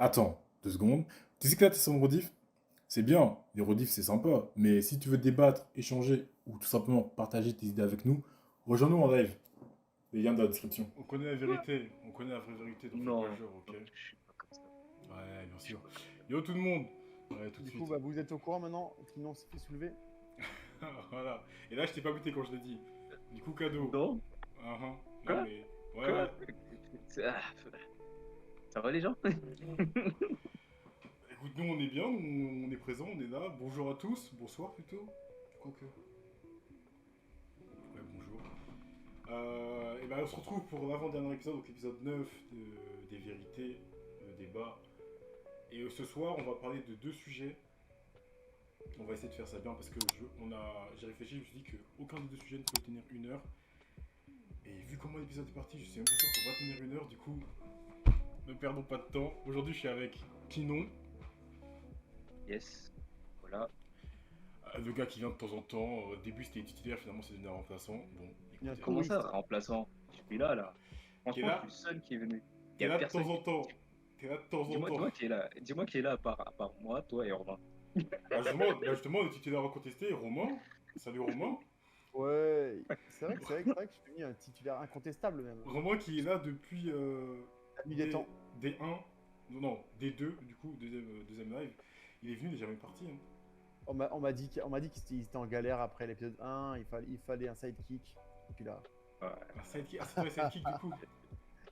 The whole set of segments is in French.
Attends, 2 secondes. Tu sais que là, t'es sur mon rediff? C'est bien, les rediffs, c'est sympa. Mais si tu veux débattre, échanger ou tout simplement partager tes idées avec nous, rejoins-nous en live. Les liens dans la description. On connaît la vérité, on connaît la vraie vérité, donc fais pas le Non, genre, ok? non, je suis pas comme ça. Ouais, bien Je suis sûr. pas comme ça. Yo tout le monde! Ouais, tout de Du coup, suite. bah, vous êtes au courant maintenant Kinon s'est fait soulever. Voilà. Et là, je t'ai pas buté quand je l'ai dit. Du coup, cadeau. Non? Uh-huh. Non, Quoi? mais. Ouais, Quoi? ouais. Ah, ça va les gens? Écoute, nous, on est bien, on est présent, on est là. Bonjour à tous, bonsoir plutôt. Quoique. Ouais, bonjour. Et ben, on se retrouve pour l'avant-dernier épisode, donc l'épisode 9 des vérités, le débat. Et ce soir, on va parler de 2 sujets. On va essayer de faire ça bien parce que j'ai réfléchi, je me suis dit qu'aucun des 2 sujets ne peut tenir 1 heure. Et vu comment l'épisode est parti, je suis même pas sûr qu'on va tenir 1 heure, du coup, ne perdons pas de temps. Aujourd'hui, je suis avec Kinon, Yes. Voilà. le gars qui vient de temps en temps. Au début, c'était titulaire, finalement, c'est devenu un remplaçant. Bon, Il y a écoutez, Comment ça, Touriste. remplaçant? Je suis là. qui est Franchement, je suis là, le seul qui est venu. Il qui y est a là de temps personne en qui... temps. Qui est là de temps en temps. Dis-moi qui est là. Dis-moi qui est là à part moi, toi et Romain. Bah justement, le titulaire incontesté, Romain. Salut Romain. Ouais, c'est vrai que je suis devenu un titulaire incontestable même. Romain qui est là depuis La nuit des temps. D1, non, D2, du coup, deuxième live. Il est venu, il est jamais parti. Hein. On m'a dit qu'ils étaient en galère après l'épisode 1, il fallait un sidekick. Et puis là, Ouais, Un sidekick, c'est toi le sidekick du coup.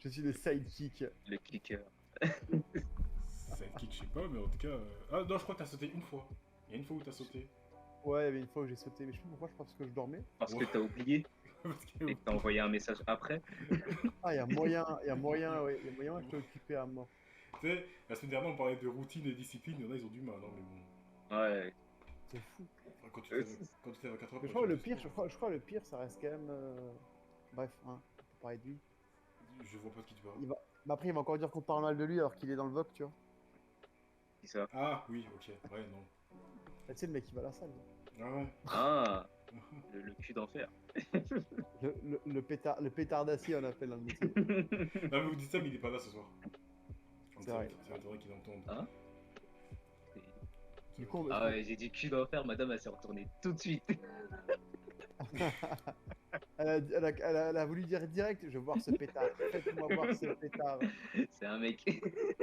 je suis le sidekick. le clicker. Sidekick, je sais pas, mais en tout cas. Ah non, je crois que t'as sauté une fois. Il y a une fois où t'as sauté. Ouais, il y avait une fois où j'ai sauté, mais je sais pas pourquoi, je crois parce que je dormais. Parce que Ouais. t'as oublié Parce que- et que t'as envoyé un message après. Ah, ouais, il y a moyen que je t'ai occupé à mort. Tu sais, la semaine dernière, on parlait de routine et discipline. Il y en a, ils ont du mal, hein, mais bon. Ouais. C'est fou. Enfin, quand tu t'es à 4 heures, Mais je crois que le pire, le pire, ça reste quand même. Bref, hein, on peut parler de lui. Je vois pas de qui tu parles. Mais après, il va encore dire qu'on parle mal de lui alors qu'il est dans le VOC, tu vois. Qui ça? Ah oui, ok, ouais, non. Tu sais, le mec qui va à la salle. Ah ouais. Ah, le cul d'enfer. Le pétard d'acier, on appelle dans le métier. Non, mais vous dites ça, mais il est pas là ce soir. Donc, C'est vrai. C'est vrai qu'il entende. Hein? Du coup, Ah ouais, j'ai dit cul d'enfer, madame, elle s'est retournée tout de suite. elle a voulu dire direct, je veux voir ce pétard. Faites-moi voir ce pétard. C'est un mec.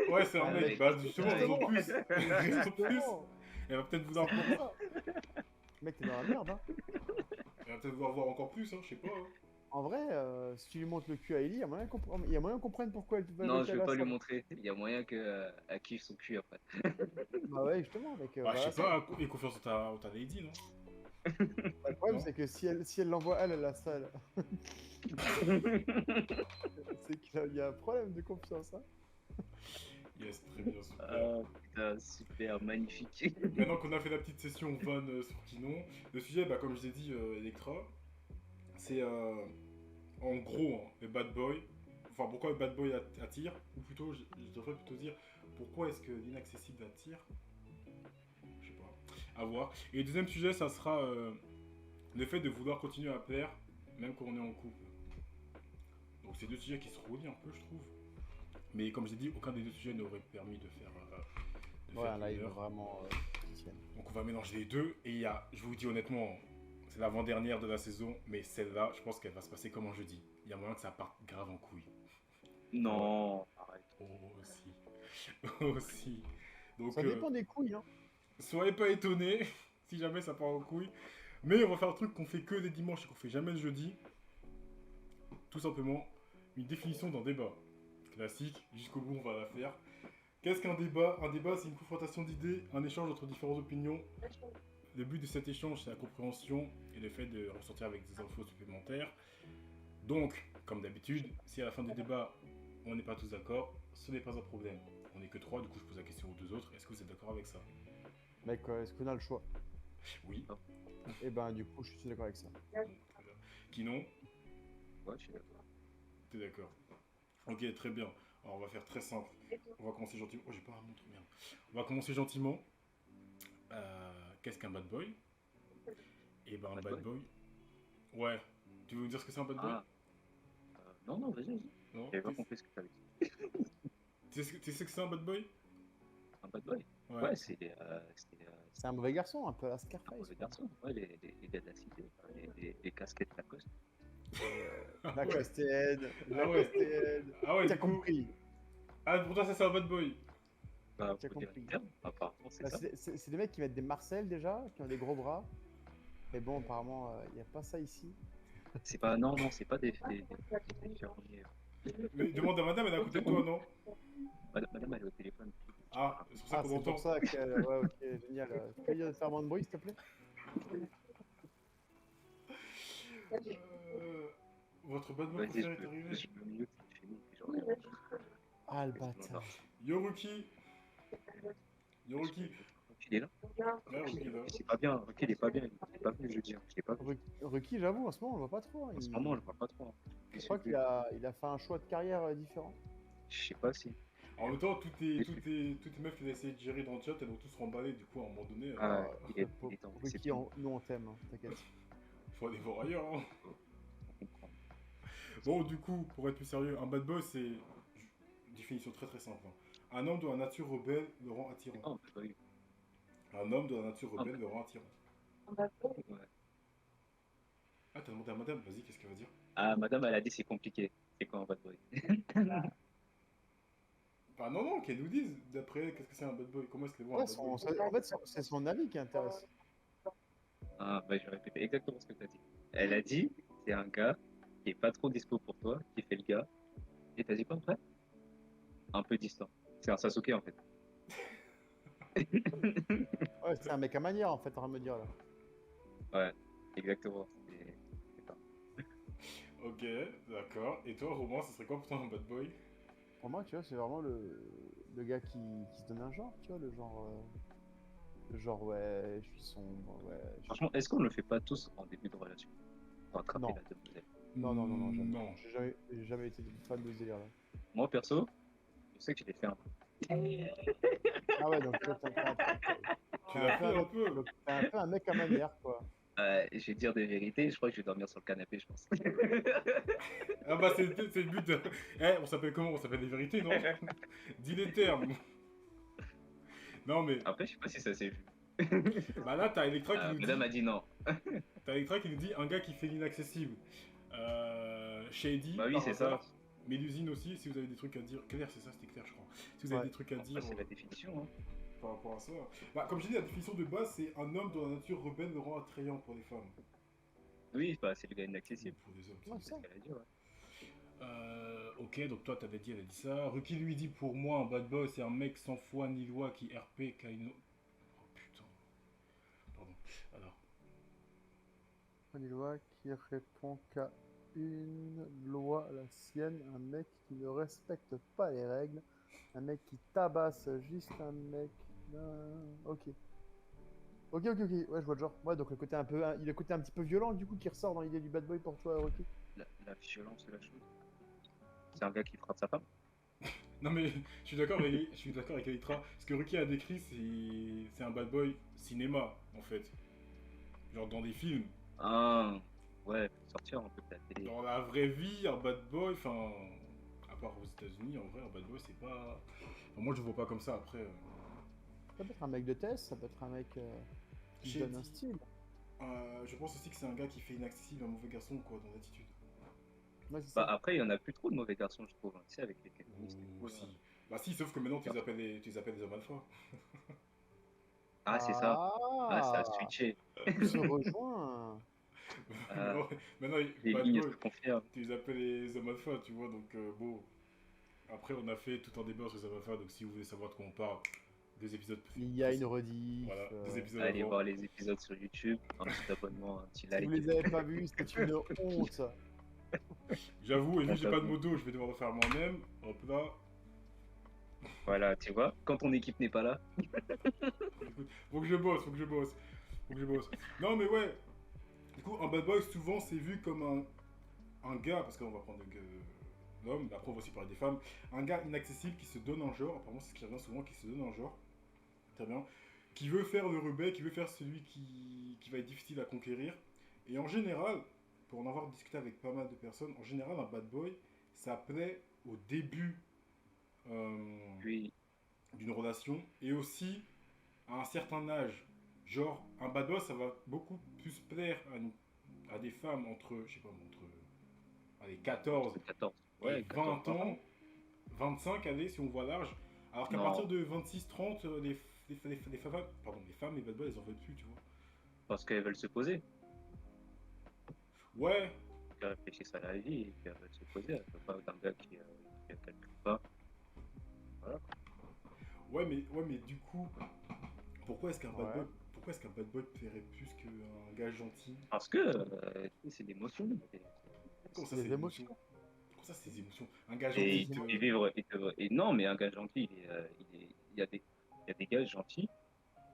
Ouais, c'est un Ah, mec. mec. Bah, justement, raison de plus. Raison de plus. Justement. Elle va peut-être vous en voir. Mec, t'es dans la merde, hein. Elle va peut-être vouloir voir encore plus, hein, je sais pas. Hein. En vrai, si tu lui montres le cul à Ellie, il y a moyen qu'on comprenne pourquoi elle va Non, avec je elle vais à pas la lui salle. montrer. Il y a moyen qu'elle kiffe son cul après. Bah ouais, justement, mec. Bah, je voilà, sais pas, et confiance en ta lady, non? Le problème, Non. c'est que si elle l'envoie elle à la salle, c'est qu'il y a un problème de confiance, hein. Yes, très bien, super. Ah putain, super, magnifique. Maintenant qu'on a fait la petite session van sur Kinon, le sujet, bah, comme je vous ai dit, Electra, c'est en gros hein, le bad boy. Enfin, pourquoi le bad boy attire, ou plutôt, je devrais plutôt dire, pourquoi est-ce que l'inaccessible attire? Je sais pas, à voir. Et le deuxième sujet, ça sera le fait de vouloir continuer à plaire, même quand on est en couple. Donc, c'est 2 sujets qui se relient un peu, je trouve. Mais comme j'ai dit, aucun des 2 sujets n'aurait permis de faire. Ouais, un une live heure. vraiment tienne. Donc on va mélanger les deux. Et il y a, je vous dis honnêtement, c'est l'avant-dernière de la saison, mais celle-là, je pense qu'elle va se passer comme un jeudi. Il y a moyen que ça parte grave en couille. Non, arrête. Oh, aussi. Aussi. Donc, Ça dépend des couilles, hein. soyez pas étonnés si jamais ça part en couille. Mais on va faire un truc qu'on fait que les dimanches et qu'on fait jamais le jeudi. Tout simplement, une définition d'un débat. Classique, jusqu'au bout on va la faire. Qu'est-ce qu'un débat? Un débat, c'est une confrontation d'idées, un échange entre différentes opinions. Le but de cet échange, c'est la compréhension et le fait de ressortir avec des infos supplémentaires. Donc, comme d'habitude, si à la fin du débat, on n'est pas tous d'accord, ce n'est pas un problème. On n'est que 3, du coup je pose la question aux 2 autres. Est-ce que vous êtes d'accord avec ça? Mec, est-ce qu'on a le choix? Oui. Et ben, du coup, je suis d'accord avec ça. Très bien. Kinon, Ouais, je suis d'accord. t'es d'accord? Ok, très bien. Alors on va faire très simple. On va commencer gentiment. Oh, j'ai pas un montre, merde. On va commencer gentiment. Qu'est-ce qu'un bad boy? Et ben un Bad bad boy. Ouais. Tu veux me dire ce que c'est un bad boy? Ah, non, vas-y. Non? J'avais pas compris ce que t'avais dit. Tu sais ce que c'est un bad boy? Un bad boy. Ouais. Ouais, c'est C'est un mauvais garçon, un peu à la un Scarface. mauvais quoi. garçon. Ouais, les gars de la cité, les casquettes Lacoste. Ah La ouais. Castéenne, Ah la ouais. Castéenne. Ah ouais, T'as du coup. compris, Ah, pour toi, ça, c'est un bad boy. Bah, t'as faut dire compris. le terme, apparemment, c'est Bah, ça. c'est des mecs qui mettent des Marcel déjà, qui ont des gros bras. Mais bon, apparemment, il n'y a pas ça ici. C'est pas, non, non, c'est pas des fermiers. Mais demande à madame, elle est à côté de toi, non? Madame, elle est au téléphone. Ah, c'est pour ça Ah, qu'on c'est pour entend. ça que. Ouais, ok, génial. Tu peux dire de faire moins de bruit, s'il te plaît? Euh, Votre bad boy Vas-y, préféré est arrivé. je peux mieux, c'est fini, puis j'en ai- Ah, le bâtard. Yoruki. Yoruki. Il est là. Ouais, Ruki est là. C'est pas bien. Ok, il est pas bien. Il est pas venu jeudi. Je l'ai pas vu. Ruki, j'avoue, en ce moment, on le voit pas trop. Hein. En ce moment, je le vois pas trop. Je crois qu'il a fait un choix de carrière différent. Je sais pas si. En même temps, toutes les meufs qu'il a essayé de gérer dans le chat, elles vont tous remballer. Du coup, à un moment donné, Ah, il est dans Ruki, l'exception. nous on t'aime, hein, t'inquiète. faut aller voir ailleurs. Hein. On comprend. Bon, du coup, pour être plus sérieux, un bad boy, c'est. Définition très très simple. Hein. Un homme de la nature rebelle le rend attirant. Ah, bah oui. Un homme de la nature rebelle le rend attirant. Ouais. Ah, t'as demandé à madame, vas-y, qu'est-ce qu'elle va dire? Ah, madame, elle a dit c'est compliqué. C'est quoi un bad boy? Bah non, non, qu'elle nous dise, d'après elle, qu'est-ce que c'est un bad boy? Comment est-ce qu'elle voit un Ouais, bad boy? en fait, c'est son avis qui intéresse. Ah, bah je vais répéter exactement ce que tu as dit. Elle a dit c'est un gars qui est pas trop dispo pour toi, qui fait le gars. Et t'as dit quoi après? Un peu distant. C'est un Sasuke en fait. Ouais, c'est un mec à manière, en fait, on va me dire là. Ouais, exactement. C'est ça. Ok, d'accord. Et toi, Romain, ce serait quoi pour toi un bad boy? Pour moi, tu vois, c'est vraiment le gars qui se donne un genre, tu vois, le genre, ouais, je suis sombre, ouais. Franchement, est-ce qu'on le fait pas tous en début de relation? Pour attraper Non. la demoiselle. Non, jamais. Non. J'ai jamais été fan de ce délire là. Moi perso, je sais que je l'ai fait un peu. Ah ouais, donc toi, Tu l'as fait un peu. donc, t'es un peu un mec à manière, quoi. Je vais dire des vérités, je crois que je vais dormir sur le canapé, je pense. Ah bah c'est le but de... Eh, on s'appelle comment? On s'appelle des vérités, non? Dis les termes. Non mais, Après, je sais pas si ça s'est vu. bah là, t'as Electra qui nous Madame dit... a dit non. T'as Electra qui nous dit un gars qui fait l'inaccessible. Shady, Bah oui, par c'est ça. hasard. Mélusine aussi, si vous avez des trucs à dire. Claire, c'est ça, c'était Claire, je crois. Si vous avez Ouais. des trucs à dire Après, c'est la définition. Hein. par rapport à ça. Bah, comme je dis, la définition de base, c'est un homme dont la nature rebelle le rend attrayant pour les femmes. Oui, bah, c'est le gars Ou inaccessible. pour les hommes. Ouais, c'est- C'est ce qu'elle a dit, ouais. Ok, donc toi t'avais dit, elle a dit ça. Ruki lui dit pour moi, un bad boy, c'est un mec sans foi ni loi qui RP Kaino. Oh putain. Pardon. Alors. Une loi qui répond qu'à une loi, la sienne, un mec qui ne respecte pas les règles, un mec qui tabasse juste un mec. Ok. Ok, ouais, je vois le genre. Ouais, donc il a le côté un petit peu violent du coup qui ressort dans l'idée du bad boy pour toi, Rocky. La violence de la chose. C'est un gars qui frappe sa femme. Non mais je suis d'accord avec Electra. Ce que Ruki a décrit, c'est un bad boy cinéma en fait. Genre dans des films. Ah, ouais, faut sortir un peu de la télé. Dans la vraie vie, un bad boy, enfin, à part aux États-Unis, en vrai, un bad boy c'est pas. Enfin, moi je le vois pas comme ça après. Ça peut être un mec de test, ça peut être un mec qui J'ai donne un dit- style. Je pense aussi que c'est un gars qui fait inaccessible un mauvais garçon quoi dans l'attitude. Ouais, c'est Bah, ça. après, il y en a plus trop de mauvais garçons, je trouve. Hein. Tu sais, avec les féministes et tout, Aussi. là. Bah si, sauf que maintenant tu les appelles des hommes alpha. Ah, c'est ça. Ah, ça a switché. On se rejoint. Maintenant, maintenant, Les bad lignes boy, se confirment. tu les appelles les hommes alpha, tu vois, donc bon. Après, on a fait tout un débat sur les hommes alpha, donc si vous voulez savoir de quoi on parle, des épisodes. Il y a une rediff. Voilà, des épisodes Allez avant. voir les épisodes sur YouTube. Un petit abonnement, un petit Si like. vous les avez pas vus, c'est une honte. J'avoue, et vu que j'ai pas de J'avoue. modo, je vais devoir le faire moi-même. Hop là. Voilà, tu vois. Quand ton équipe n'est pas là. Écoute, faut que je bosse, faut que je bosse. Faut que je bosse. Non, mais ouais. Du coup, un bad boy, souvent, c'est vu comme un gars, parce qu'on va prendre l'homme, mais après, on va aussi parler des femmes. Un gars inaccessible qui se donne un genre, apparemment, c'est ce qui revient souvent, qui se donne un genre. Très bien. Qui veut faire le rebelle, qui veut faire celui qui va être difficile à conquérir. Et en général, pour en avoir discuté avec pas mal de personnes, en général, un bad boy, ça plaît au début. Puis, d'une relation et aussi à un certain âge. Genre, un bad boy, ça va beaucoup plus plaire à des femmes entre, je sais pas, entre allez, 14 Entre 14. et Ouais, 14 20 ans. ans, 25, allez, si on voit large. Alors qu'à partir Non, de 26-30, les femmes, les bad boys, elles en veulent plus, tu vois. parce qu'elles veulent se poser. Ouais, Elles réfléchissent à la vie et qu'elles veulent se poser. Elles ne pas d'un gars qui calcule pas. Voilà. ouais, mais du coup, pourquoi est-ce qu'un bad Ouais. boy, pourquoi est-ce qu'un bad boy plairait plus qu'un gars gentil? Parce que c'est l'émotion. Comment ça, C'est c'est des l'émotion? émotions. Comment ça, c'est des émotions? Un gars C'est gentil, Et des il te. il te fait émotions. vivre. Et non, mais un gars gentil, il y a des gars gentils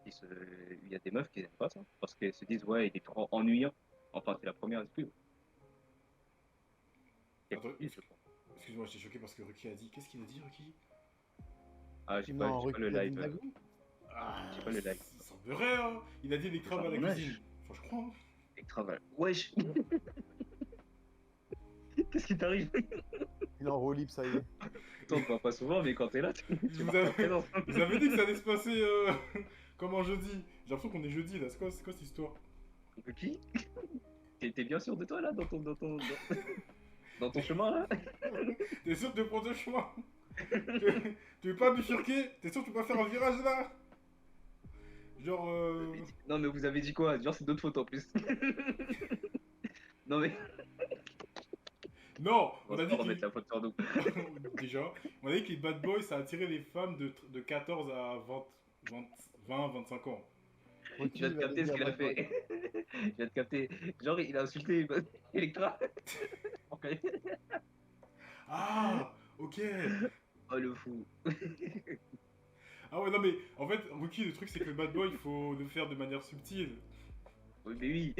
il y a des meufs qui n'aiment pas ça. Parce qu'elles se disent, ouais, il est trop ennuyant. Enfin, c'est la première excuse. Attends, Je pense. excuse-moi, j'étais choqué parce que Ruki a dit. Qu'est-ce qu'il a dit, Ruki? Ah, Non, j'ai pas Ruki le a dit live. une dinguerie. Ah, J'ai pas le live. ça semblerait, hein. Il a dit Electra C'est va pas à la mon cuisine. âge. Enfin, je crois, hein. Et travail. Wesh. Qu'est-ce qui t'arrive? Il est en roue libre, ça y est. Toi, on te voit pas souvent, mais quand t'es là, tu marques ta présence. Vous avez dit que ça allait se passer comme un jeudi. J'ai l'impression qu'on est jeudi là. C'est quoi cette histoire? Qui? T'es bien sûr de toi, là, dans ton chemin, là? T'es sûr de prendre le chemin? Tu veux pas bifurquer? T'es sûr que tu peux pas faire un virage là? Genre. Non, mais vous avez dit quoi? Genre, c'est d'autres fautes en plus. Non, mais Non, on on va a pas dit remettre qu'il. la faute sur nous. Déjà, on a dit que les bad boys ça attirait les femmes de 14 à 25 ans. Je Ruki, viens de il va capter ce devenir qu'il a bad boy. fait. Je viens de capter. Genre, il a insulté Electra. Ok. Ah, ok. Oh, le fou. Ah ouais, non mais en fait, Rookie, le truc c'est que le bad boy, il faut le faire de manière subtile. Oui, mais oui.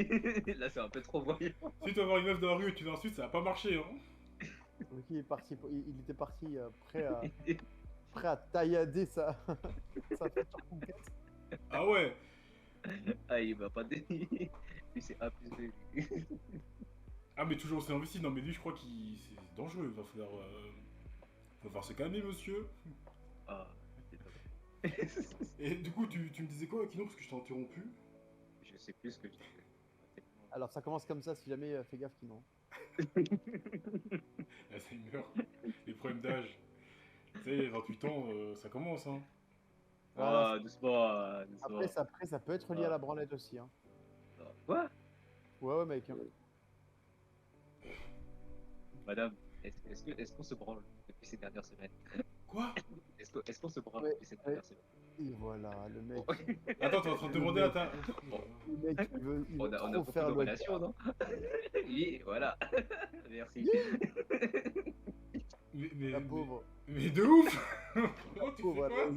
Là, c'est un peu trop voyant. Si tu vas voir une meuf dans la rue et tu l'insultes, ça va pas marcher, hein. Ruki est parti, il était parti prêt à taillader sa future conquête. Ah ouais. Ah, il va pas dénier. Lui, c'est A plus B. Ah mais toujours aussi investi. Non mais lui, je crois qu'il c'est dangereux. Va falloir se calmer, monsieur. Ah, c'est pas vrai. Et du coup, tu me disais quoi, Kino, parce que je t'ai interrompu. Je sais plus ce que je disais. Alors ça commence comme ça, si jamais, fais gaffe qu'il non. Alzheimer, les problèmes d'âge. Tu sais, 28 ans, ça commence, hein. Voilà, Ah, doucement, doucement. après, ça peut être lié à la branlette aussi. Hein. Quoi? Ouais, mec. Hein. Madame, est-ce qu'on se branle depuis ces dernières semaines? Quoi? Est-ce qu'on se branle Ouais, depuis ces dernières semaines? Et voilà, le mec. Attends, t'es en train de demander à ta. Bon. Le mec, il veut On a trop beaucoup faire de le relations, non? Oui, voilà. Merci. la pauvre. Mais de ouf. Comment tu Pauvre, fais quoi?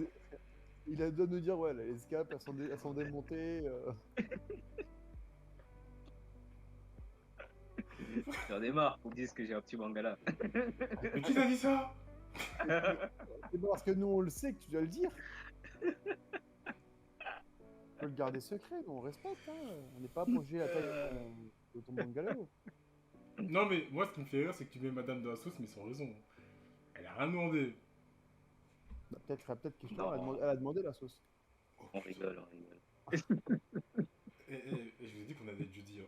il a dû nous dire, ouais, les escapes, elles sont démontées. J'en ai marre qu'on me dise que j'ai un petit mangala. Mais qui t'a dit ça? C'est parce que nous, on le sait que tu dois le dire. On peut le garder secret, nous, on respecte. Hein. On n'est pas pour juger la taille de ton bungalow. Non mais moi ce qui me fait rire c'est que tu mets madame de la sauce mais sans raison. Elle a rien demandé. Bah, peut-être que Non. elle a demandé la sauce. On rigole, on rigole. Et je vous ai dit qu'on allait être jeudi. Hein.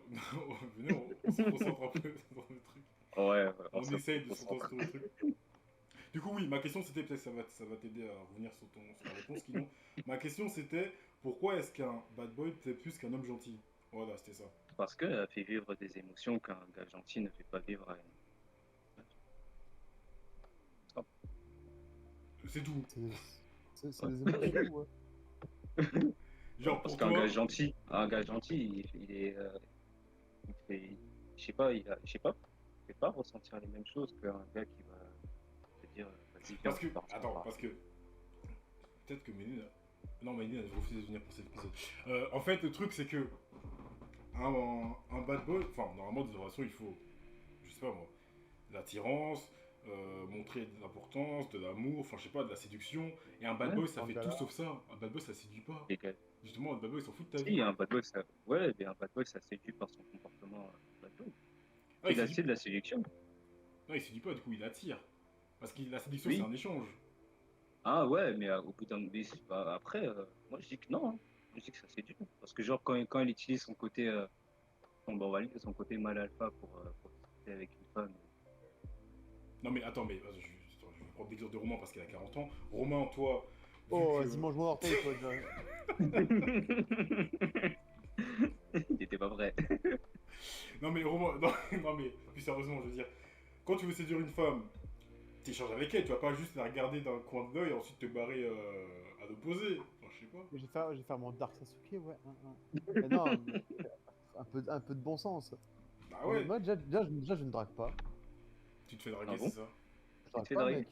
Venez, on se concentre un peu dans le truc. Ouais, On essaye de on se concentrer sur le truc. Du coup oui, ma question c'était, peut-être ça va t'aider à revenir sur la réponse Kinon. Ma question c'était, pourquoi est-ce qu'un bad boy plaît plus qu'un homme gentil? Voilà, c'était ça. Parce qu'elle fait vivre des émotions qu'un gars gentil ne fait pas vivre à C'est tout. C'est des émotions, ouais. Genre Parce pour qu'un toi... gars gentil, il est, il fait, je sais pas, il fait pas ressentir les mêmes choses qu'un gars qui va te dire, vas-y, viens, Parce que... on part ensemble. Attends, parce que... Peut-être que Méline... Non, Méline a refusé de venir pour cet épisode. En fait, le truc c'est que... Un bad boy... Enfin, normalement, dans une relation, il faut... Je sais pas moi... De l'attirance... montrer de l'importance, de l'amour, enfin je sais pas, de la séduction. Et un bad Ouais, boy ça fait voilà. tout sauf ça. Un bad boy ça séduit pas. Et que- Justement, un bad boy il s'en fout de ta Si, vie. un bad boy, ça, ouais, mais un bad boy, ça séduit par son comportement bad boy. Ah, il C'est séduit... de la séduction. Non, il séduit pas, du coup il attire. Parce que la séduction Oui. c'est un échange. Ah ouais, mais au bout d'un après, moi je dis que non. Hein. Je dis que ça c'est dur. Parce que genre quand il utilise son côté, bon, on va dire son côté mal alpha pour discuter avec une femme. Non mais attends, mais je vais prendre l'exemple de Romain parce qu'il a 40 ans. Romain, toi, vu Oh, que... vas-y, mange mon orteil, toi, déjà. Il était pas prêt. Non mais Romain, non, non mais plus sérieusement, je veux dire, quand tu veux séduire une femme, t'échanges avec elle, tu vas pas juste la regarder d'un coin de l'œil et ensuite te barrer à l'opposé. Enfin, je sais pas. Je vais faire mon Dark Sasuke, ouais. Mais non, mais un peu de bon sens. Bah ouais, Moi, déjà, je ne drague pas. tu te fais Ah draguer, bon? c'est ça. Je Tu te drague fais pas, draguer? mec.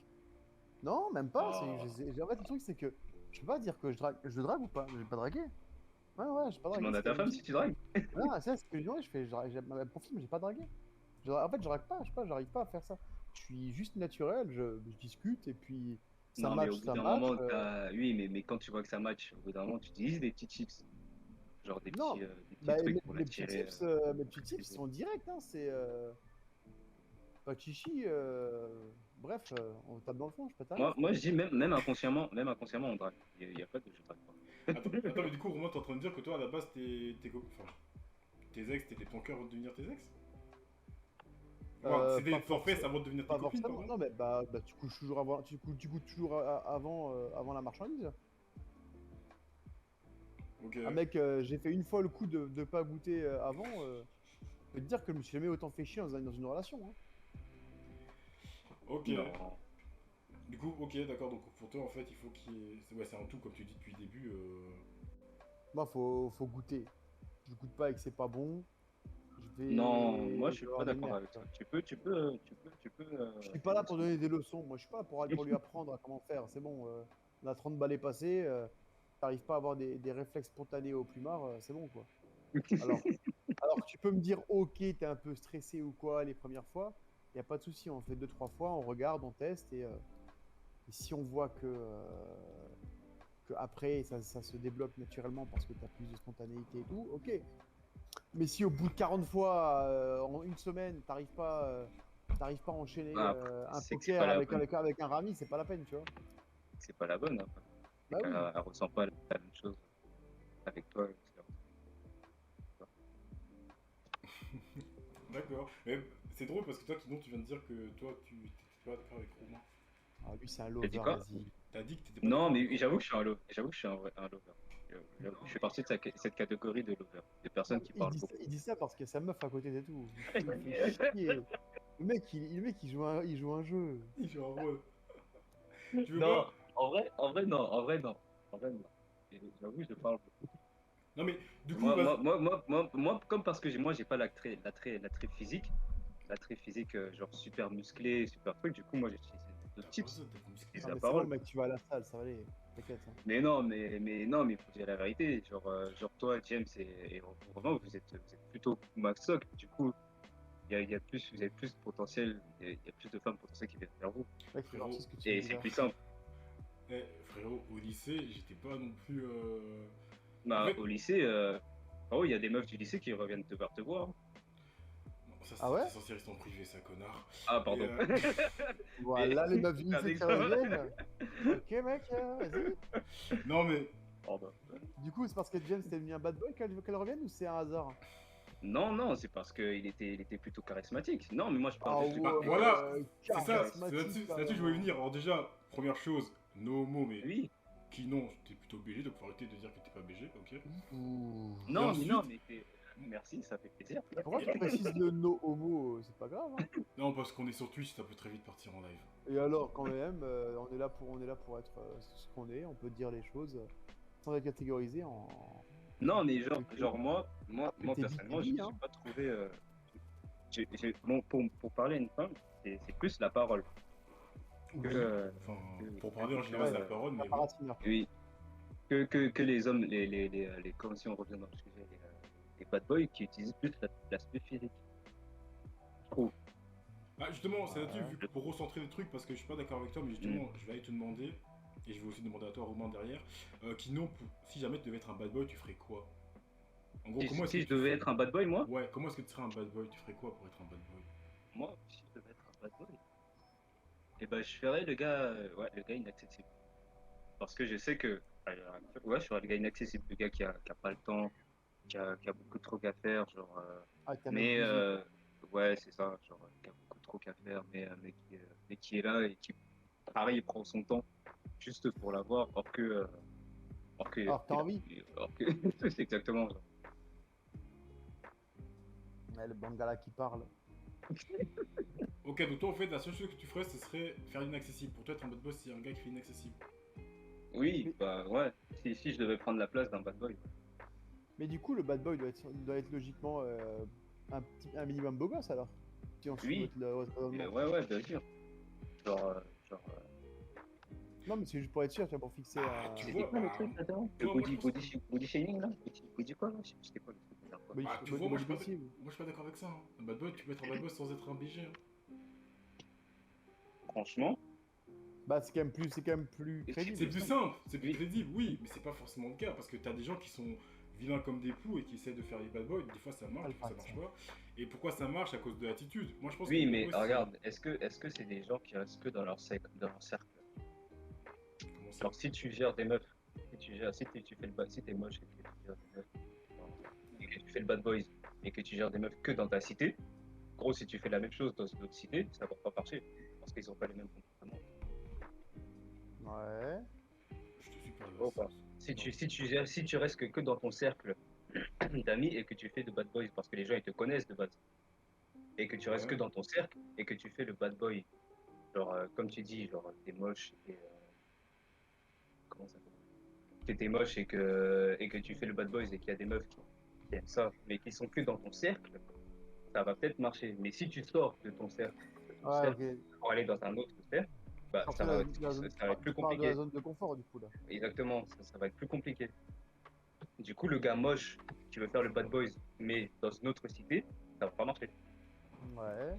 Non, même pas. Ah. En fait, le truc, c'est que je peux pas dire que je drague ou pas. J'ai pas dragué. Ouais, j'ai pas Tu dragué. demandes C'est à ce que ta je me femme dis. si tu dragues? Ah, c'est ce que je dis. Ouais, je fais. Ma profil, mais j'ai pas dragué. En fait, je drague pas. Je sais pas, j'arrive pas à faire ça. Je suis juste naturel. Je discute et puis Non, mais au bout ça d'un match. moment, oui, mais quand tu vois que ça match, au bout d'un moment, tu utilises des petits chips. Genre Non, des petits bah, trucs pour l'attirer. mes petits tips sont directs. Hein, c'est pas chichi. Bref, on tape dans le fond. Je pète un œuf, Moi, quoi. je dis même inconsciemment, on drague. Il y a pas de je drague pas. Attends, mais du coup, Romain, t'es en train de dire que toi, à la base, enfin, tes ex, t'étais ton cœur avant de devenir tes ex. Enfin, c'était Pas des forfaits forcément. avant de devenir tes Pas copines, forcément. pardon. Non, mais tu couches toujours avant. Tu goûtes toujours avant la marchandise. Ok, Ah mec, j'ai fait une fois le coup de pas goûter avant. Je peux te dire que je me suis jamais autant fait chier dans une relation. Hein. ok. Non. Du coup, ok, d'accord, donc pour toi, en fait, il faut qu'il y ait... Ouais, c'est un tout, comme tu dis depuis le début. Moi, faut goûter. Je goûte pas et que c'est pas bon. Non, moi, je Je suis vais pas avoir des d'accord merdes. avec Tu toi. vois. Tu peux Je suis pas faire là des pour sons. donner des leçons. Moi, je suis pas là pour lui apprendre à comment faire. C'est bon. On a 30 balais passés. T'arrives pas à avoir des réflexes spontanés au plumard. C'est bon, quoi. Alors, alors tu peux me dire, ok, t'es un peu stressé ou quoi les premières fois. Il n'y a pas de souci. On fait deux, trois fois. On regarde, on teste et si on voit que après ça se débloque naturellement parce que tu as plus de spontanéité et tout, ok. Mais si au bout de 40 fois en une semaine, t'arrives pas à enchaîner Bah, après, un c'est que c'est pas poker la bonne. avec un rami, c'est pas la peine, tu vois. C'est pas la bonne, après. C'est Bah qu'elle oui. elle ressent pas la même chose avec toi. D'accord. Mais c'est drôle parce que toi, sinon, tu viens de dire que toi, tu t'étais pas d'accord avec Romain. Ah, lui, c'est un T'as dit lover, quoi? vas-y. T'as dit que t'étais pas Non, d'accord avec mais Romain. j'avoue que je suis un lover. J'avoue que je suis un lover. Je fais partie de cette catégorie de lover. Des Non, personnes mais qui parlent beaucoup. il dit ça parce qu'il y a sa meuf à côté, c'est tout. Il me fait chier. Le mec, il joue un jeu. Il joue un rôle. Tu veux Non, pas? en vrai, non. En vrai, non. En vrai, non. Et j'avoue, je parle beaucoup. Non, mais du coup, vas-y. Moi, comme parce que moi, j'ai pas l'attrait physique, genre super musclé, super truc. Du coup, moi, j'utilise T'as d'autres pas tips. besoin d'être musclé. Non, J'utilise la mais c'est bon, parole. mec, tu vas à la salle, ça va aller. T'inquiète. Hein. Mais non, non, mais faut dire la vérité. Genre toi, James et Romain, vous êtes plutôt Maxoc. Du coup, vous avez plus de potentiel, il y a plus de femmes potentielles qui viennent vers vous. Mec, c'est Frérot. gentil ce que tu me Et dis c'est là. plus simple. Eh, frérot, au lycée, j'étais pas non plus. En Bah, fait, au lycée, oh, il y a des meufs du lycée qui reviennent te voir. non, ça Ah ouais? c'était censé rester en privé, ça, connard. Ah, Et, pardon. Voilà les meufs C'est un d'unité qui exemple. reviennent. Ok, mec, vas-y. Non, mais Pardon. Du coup, c'est parce que James était devenu un bad boy qu'elle revienne ou c'est un hasard? Non, c'est parce il était plutôt charismatique. Non, mais moi je parle Ah juste du bah côté voilà, ouais, c'est ça, c'est charismatique. là-dessus que je voulais venir. Alors, déjà, première chose, no homo, mais Oui. qui non, t'es plutôt BG, donc faut arrêter de dire que t'es pas BG, ok. Ouh. Et ensuite, Merci, ça fait plaisir. Pourquoi tu précises le no homo? C'est pas grave. Hein. non, parce qu'on est sur Twitch, ça peut très vite partir en live. Et alors, quand même, on est là pour être ce qu'on est. On peut dire les choses sans être catégorisé en. Non, mais moi T'es personnellement, je BTB, n'ai hein. pas trouvé. Bon, pour parler à une femme, c'est plus la parole. Que, Oui. Enfin, pour parler en général, Ouais, c'est la parole, mais oui. Paparazzi, oui, que les hommes, comme si on revient dans le sujet, les bad boys qui utilisent plus l'aspect physique. Je trouve. Ah, justement, c'est là-dessus, Ouais. vu que pour recentrer le truc, parce que je suis pas d'accord avec toi, mais justement, je vais aller te demander, et je vais aussi demander à toi, Romain, derrière, Kino, si jamais tu devais être un bad boy, tu ferais quoi? En gros, comment est-ce Si que je tu devais ferais... être un bad boy, moi, Ouais, comment est-ce que tu serais un bad boy? Tu ferais quoi pour être un bad boy? si je devais être un bad boy, et ben je ferais le gars inaccessible. Parce que je sais que, ouais, je suis le gars inaccessible, le gars qui a pas le temps, qui a beaucoup trop qu'à faire, genre, Ah, t'es un mec mais, busy. ouais, c'est ça, genre, qui a beaucoup trop qu'à faire, mais qui est là et qui, pareil, il prend son temps juste pour l'avoir, or que, Alors, t'as envie? or que, c'est exactement, genre. Ouais, le Bangala qui parle. Ok, donc toi, en fait, la seule chose que tu ferais, ce serait faire l'inaccessible. Pour toi, être un bad boy, c'est un gars qui fait inaccessible. Oui, Mais, bah, ouais, si je devais prendre la place d'un bad boy. mais du coup, le bad boy doit être logiquement un minimum beau gosse alors. Si on suit Oui, votre raisonnement. ouais, bien sûr. Genre, genre, Non, mais c'est juste pour être sûr, tu vois, pour fixer Ah, tu un. c'était vois, quoi le bah, truc là-dedans? Le toi, moi, je pense. body shaming là? Body quoi là? Je sais plus c'était quoi le truc la dernière fois. Bah, tu vois, Body positive. moi, je suis pas d'accord avec ça. Hein. Un bad boy, tu peux être un bad boy sans être un BG. Hein. Franchement, Bah, c'est quand même plus C'est crédible. plus simple, c'est plus oui, crédible, oui, mais c'est pas forcément le cas parce que t'as des gens qui sont vilains comme des poux et qui essaient de faire les bad boys. Des fois ça marche, des fois ça marche pas. Et pourquoi ça marche? À cause de l'attitude. Moi je pense que oui, les bad mais boys c'est. regarde, est-ce que c'est des gens qui restent que dans leur cercle? Comment ça? Genre si tu gères des meufs, si tu fais si t'es moche et que tu gères des meufs, genre, et que tu fais le bad boys et que tu gères des meufs que dans ta cité, gros si tu fais la même chose dans une autre cité, ça va pas marcher parce qu'ils ont pas les mêmes comportements. Ouais. Je te suis pas là. Oh, pas. Non. Si tu restes que dans ton cercle d'amis et que tu fais de bad boys parce que les gens ils te connaissent de base et que tu restes que Ouais. dans ton cercle et que tu fais le bad boy, genre comme tu dis, genre t'es moche et comment ça s'appelle? T'es moche et que tu fais le bad boys et qu'il y a des meufs qui aiment ça, mais qui sont que dans ton cercle, ça va peut-être marcher. Mais si tu sors de ton Ouais, cercle ok. pour aller dans un autre cercle, bah Sortir de ça va être plus tu pars de la compliqué. zone de confort du coup là. Exactement, ça va être plus compliqué. Du coup, le gars moche qui veut faire le bad boys, mais dans une autre cité, ça va pas marcher. Ouais.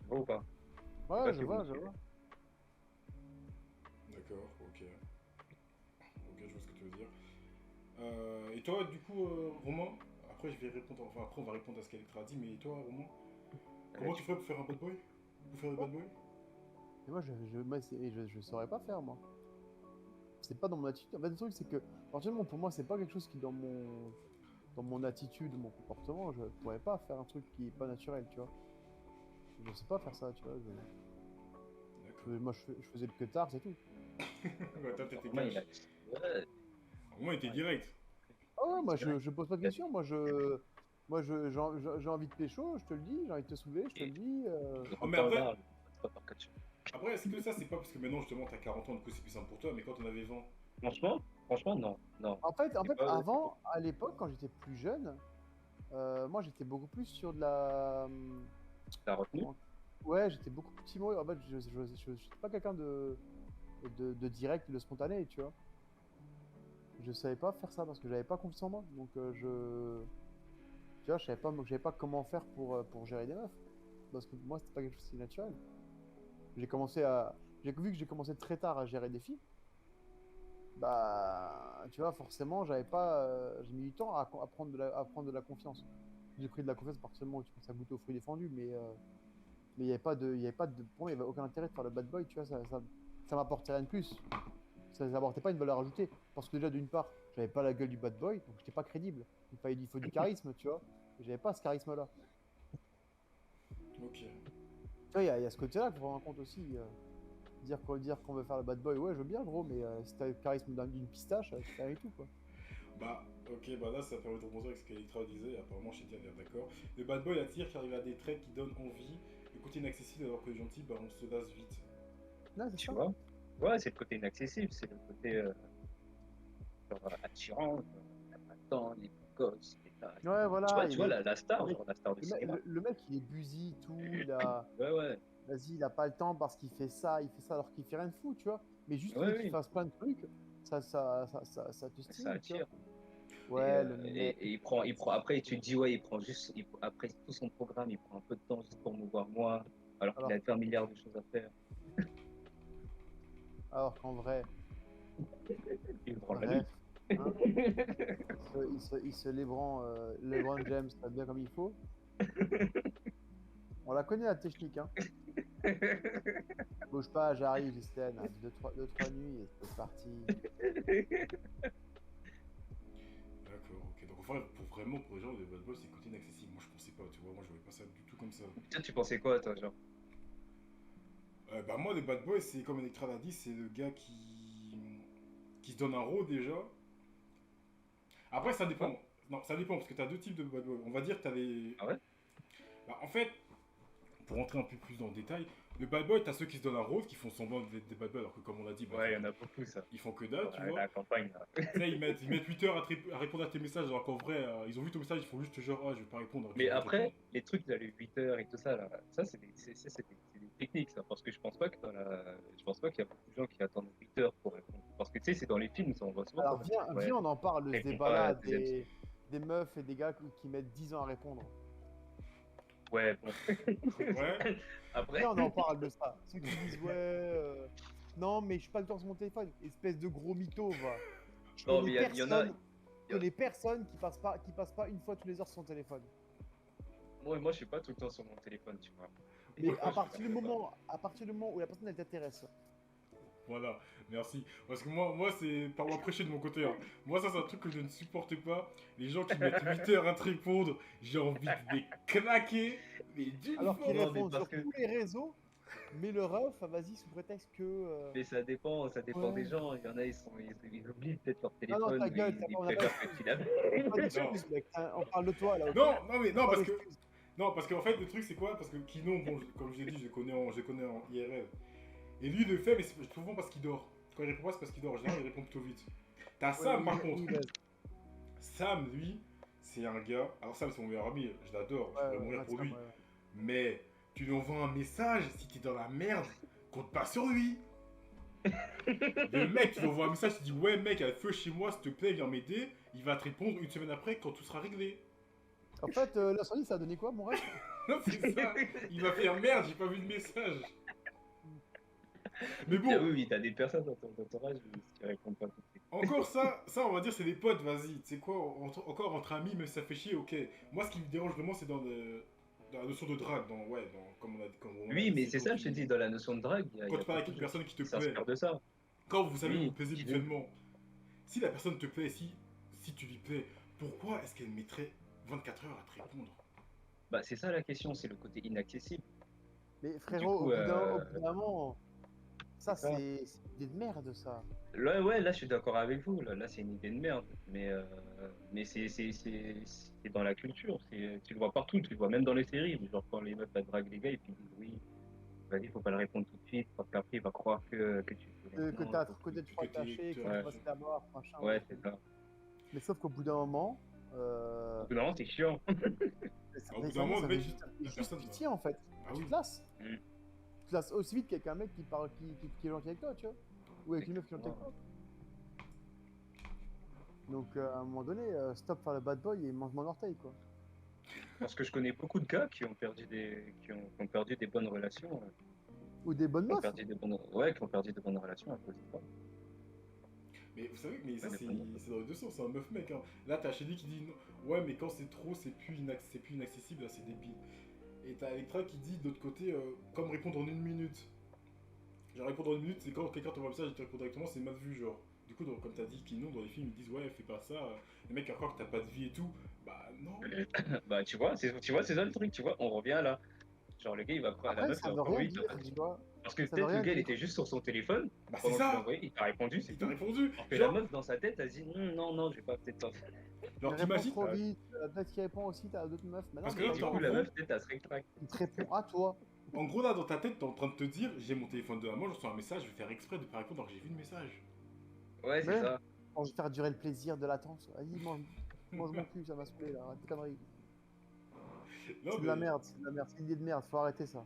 Tu vois ou pas? Je sais Ouais, pas si vous me je suivez. vois. D'accord, ok. Ok, je vois ce que tu veux dire. Et toi, du coup, Romain, après je vais répondre, enfin après on va répondre à ce qu'Electra a dit, mais toi, Romain, comment tu ferais pour faire un bad boy? Pour faire le bad boy? Et moi, je saurais pas faire moi. C'est pas dans mon attitude. En fait, le truc, c'est que, à partir du moment où, pour moi, c'est pas quelque chose qui est dans mon attitude, mon comportement, je pourrais pas faire un truc qui est pas naturel, tu vois. Je sais pas faire ça, tu vois. D'accord. Je faisais le que tard, c'est tout. Ouais, toi t'étais Romain, il a... cash. Ouais, Romain était Romain, il direct. Ah ouais, est direct. je pose pas de Il a des- questions. J'ai envie de pécho, je te le dis. J'ai envie de te soulever, je te le et- dis. Oh, Gros mais temps après, large, pas par quatre cheveux. après, est-ce que ça, c'est pas parce que maintenant, justement, t'as 40 ans, du coup, c'est plus simple pour toi, mais quand on avait 20. Franchement, non, non. En fait, C'est pas avant, à l'époque, quand j'étais plus jeune, moi, j'étais beaucoup plus sur de la. la retenue. Comment... Ouais, j'étais beaucoup plus timoré. En fait, je suis pas quelqu'un de direct et de spontané, tu vois. Je savais pas faire ça parce que j'avais pas confiance en moi. Donc, tu vois, je savais pas comment faire pour gérer des meufs. Parce que pour moi, c'était pas quelque chose de si naturel. J'ai commencé à. J'ai vu que j'ai commencé très tard à gérer des filles. Bah, tu vois, forcément, j'avais pas. J'ai mis du temps à prendre de la confiance. J'ai pris de la confiance par seulement où tu commences à goûter aux fruits défendus, mais il n'y avait pas de, il y avait pas de, pour moi, il n'y avait aucun intérêt de faire le bad boy, tu vois, ça m'apportait rien de plus. Ça n'apportait pas une valeur ajoutée. Parce que déjà, d'une part, j'avais pas la gueule du bad boy, donc j'étais pas crédible. Il faut du charisme, tu vois. Et j'avais pas ce charisme-là. Ok. Tu vois, il y a ce côté-là qu'il faut prendre en compte aussi. Dire qu'on veut faire le bad boy, ouais, je veux bien, gros, mais si t'as le charisme d'une pistache, c'est rien du tout, quoi. Bah, ok, bah là, ça permet de rebondir avec ce qu'Electra disait, apparemment, chez Diane, d'accord. Le bad boy attire car il a des traits qui donnent envie. Le côté inaccessible, alors que les gentils, bah, on se lasse vite. Non, c'est Tu ça. vois? Ouais, c'est le côté inaccessible, c'est le côté genre, attirant. T'as pas le temps, il est précoce, il est là. Ouais, voilà, Tu vois la le star, mec, genre la star de cinéma. le mec, il est busy, tout, Ouais, ouais, vas-y, il a pas le temps parce qu'il fait ça alors qu'il fait rien de fou, tu vois. Mais juste le ouais, fait qu'il oui, fasse plein de trucs, ça te ça stimule, tu vois. attire. Ouais, le mec. Et après, tu te dis, ouais, après tout son programme, il prend un peu de temps juste pour me voir moi, alors qu'il Alors, a fait un milliard de choses à faire. alors qu'en vrai, Il me prend la bref, nuit. hein, il se LeBron James, ça bien comme il faut. On la connaît la technique, hein. Bouge pas, j'arrive, Justine. 2-3 nuits et c'est parti. D'accord, ok. Donc enfin, pour les gens, les bad boys, c'est côté inaccessible. Moi, je pensais pas, tu vois. Moi, je voyais pas ça du tout comme ça. Toi, tu pensais quoi, toi, genre? Bah, moi, les bad boys, c'est comme Electra l'a dit, c'est le gars qui se donne un rôle déjà. Après, ça dépend. Quoi? Non, ça dépend parce que t'as deux types de bad boys. On va dire que t'as les. Ah ouais? Bah, en fait, pour rentrer un peu plus dans le détail, le bad boy, t'as ceux qui se donnent un rôle, qui font semblant d'être des bad boys, alors que comme on l'a dit, bah, Ouais, il y en a beaucoup, ça. ils font que dalle, tu Ouais, vois. la campagne, là. Tu sais, ils mettent 8 heures à répondre à tes messages, alors qu'en vrai, ils ont vu ton message, ils font juste genre, ah, je vais pas répondre. Alors que Mais je vais te après, répondre. les trucs, là, les 8 heures et tout ça, là, ça, c'est des techniques, ça. Parce que je pense pas que je pense pas qu'il y a beaucoup de gens qui attendent 8 heures pour répondre. Parce que, tu sais, c'est dans les films, ça, on voit souvent. Alors, Ça. Ouais, viens, on en parle de ce réponds pas à la débat-là deuxième. des meufs et des gars qui mettent 10 ans à répondre. Ouais, bon. Ouais. Après, Viens, on en parle de ça. Ceux qui disent, ouais, non, mais je suis pas le temps sur mon téléphone. Espèce de gros mytho, va. Je non, connais mais il y en a. je connais personne qui passe pas une fois tous les heures sur son téléphone. Moi, je suis pas tout le temps sur mon téléphone, tu vois. Mais Ouais, à partir du moment où la personne elle t'intéresse. Voilà, merci. Parce que moi c'est par moi prêcher de mon côté. Hein. Moi, ça, c'est un truc que je ne supporte pas. Les gens qui mettent 8 heures à te répondre, j'ai envie de les claquer. Mais d'une Alors qu'ils Non, mais répondent parce sur que- tous les réseaux, mais le ref, vas-y, sous prétexte que. Mais ça dépend Ouais. des gens. Il y en a, ils oublient peut-être leur Non, non, téléphone, ta ou gueule, ils on a pas préfèrent que tu l'aies. pas d'excuses, mec. Hein, on parle de toi là, ok? Non, mais non, Pas parce que. d'excuses. Non, parce qu'en fait, le truc, c'est quoi? Parce que Kino, bon, comme je l'ai dit, je le connais en IRL. Et lui, il le fait, mais c'est souvent parce qu'il dort. Quand il répond pas, c'est parce qu'il dort. En général, il répond plutôt vite. T'as Ouais, Sam, oui, par oui, contre. vas-y. Sam, lui, c'est un gars. Alors, Sam, c'est mon meilleur ami. Je l'adore. Je Ouais, pourrais ouais, mourir ouais, pour ça, lui. ouais. Mais tu lui envoies un message, si t'es dans la merde, compte pas sur lui. Le mec, tu lui envoies un message, tu dis ouais mec, il y a le feu chez moi, s'il te plaît, viens m'aider. Il va te répondre une semaine après quand tout sera réglé. En fait, l'incendie, ça a donné quoi, mon ref? Non, c'est ça. Il va faire merde, j'ai pas vu le message. Mais Ah bon, oui, oui, t'as des personnes dans ton entourage qui répondent pas tout de suite. encore ça on va dire c'est des potes, vas-y. Tu sais quoi, encore entre amis, même si ça fait chier, ok. Moi ce qui me dérange vraiment c'est dans la notion de drague, comme on a Oui, mais dit, c'est ça, je te dis, dans la notion de drague, il quand y a tu parles avec beaucoup une de gens personne qui te qui plaît, s'inspirent de ça. quand vous savez Oui, vous plaisez qui mutuellement, si la personne te plaît, si tu lui plais, pourquoi est-ce qu'elle mettrait 24 heures à te répondre? Bah, c'est ça la question, c'est le côté inaccessible. Mais Du frérot, coup, au bout d'un moment, ça, c'est ça. c'est une idée de merde, ça. Là, ouais, là, je suis d'accord avec vous. Là, c'est une idée de merde. Mais c'est dans la culture. Tu le vois partout. Tu le vois même dans les séries. Genre, quand les meufs elles draguent les gars, et puis ils disent oui, vas-y, faut pas le répondre tout de suite. Parce qu'après, il va croire que tu veux Que répondre. t'as côté trop attaché, que ça te Ouais. passe la mort, machin. Ouais, c'est ça. Mais sauf qu'au bout d'un moment, Au bout d'un moment, c'est chiant. Au bout d'un moment, ça le fait mec, juste, la personne va- pitié en fait. Ah Tu oui. te lasses. Mm. Tu te lasses aussi vite qu'avec un mec qui parle, qui est gentil avec toi, tu vois. Ou avec une meuf qui est gentille avec toi. Donc à un moment donné, stop faire le bad boy et mange mon orteil, quoi. Parce que je connais beaucoup de gars qui ont perdu qui ont perdu des bonnes relations. Ou des bonnes Qui ont meufs. perdu des bonnes, ouais, qui ont perdu de bonnes relations à cause de ça. Mais vous savez, mais ça Ouais, c'est dépendant. dans les deux sens, c'est un meuf-mec. Hein. Là, t'as Shelly qui dit non, ouais, mais quand c'est trop, c'est plus inaccessible, là, c'est débile. Et t'as Electra qui dit de l'autre côté, comme répondre en 1 minute. Genre, répondre en 1 minute, c'est quand quelqu'un t'envoie un message et tu réponds directement, c'est mal vu, genre. Du coup, comme t'as dit, Kino, dans les films, ils disent ouais, fais pas ça. Les mecs, à croire que t'as pas de vie et tout. Bah non. Bah, tu vois, c'est ça le truc, tu vois, on revient là. Genre, le gars, il va croire, la Après, meuf, ça elle veut va croire, rien oui, dire, tu vois. parce que Ça veut peut-être le rien gars, il dire. était juste sur son téléphone, Bah c'est pendant que tu l'as ça. envoyé, il t'a répondu, c'est Il t'a tout. répondu. Alors que la Genre, meuf, dans sa tête, elle se dit, non, non, je vais pas peut-être pas. genre Il répond t'imagines. trop vite, peut-être qu'il répond aussi, t'as d'autres meufs. Mais non, Parce que mais là, Et du t'as coup, en la gros, meuf, peut-être, elle se rétracte. il te répond à toi. en gros, là, dans ta tête, t'es en train de te dire, j'ai mon téléphone de la main, je reçois un message, je vais faire exprès de pas répondre alors que j'ai vu le message. Ouais, c'est Ouais. ça. Bon, je vais faire durer le plaisir de l'attente. Vas-y, mange mon cul, ça m'a saoulé là, arrête tes conneries. Non, C'est de la merde, c'est de la merde, c'est une idée de merde, faut arrêter ça.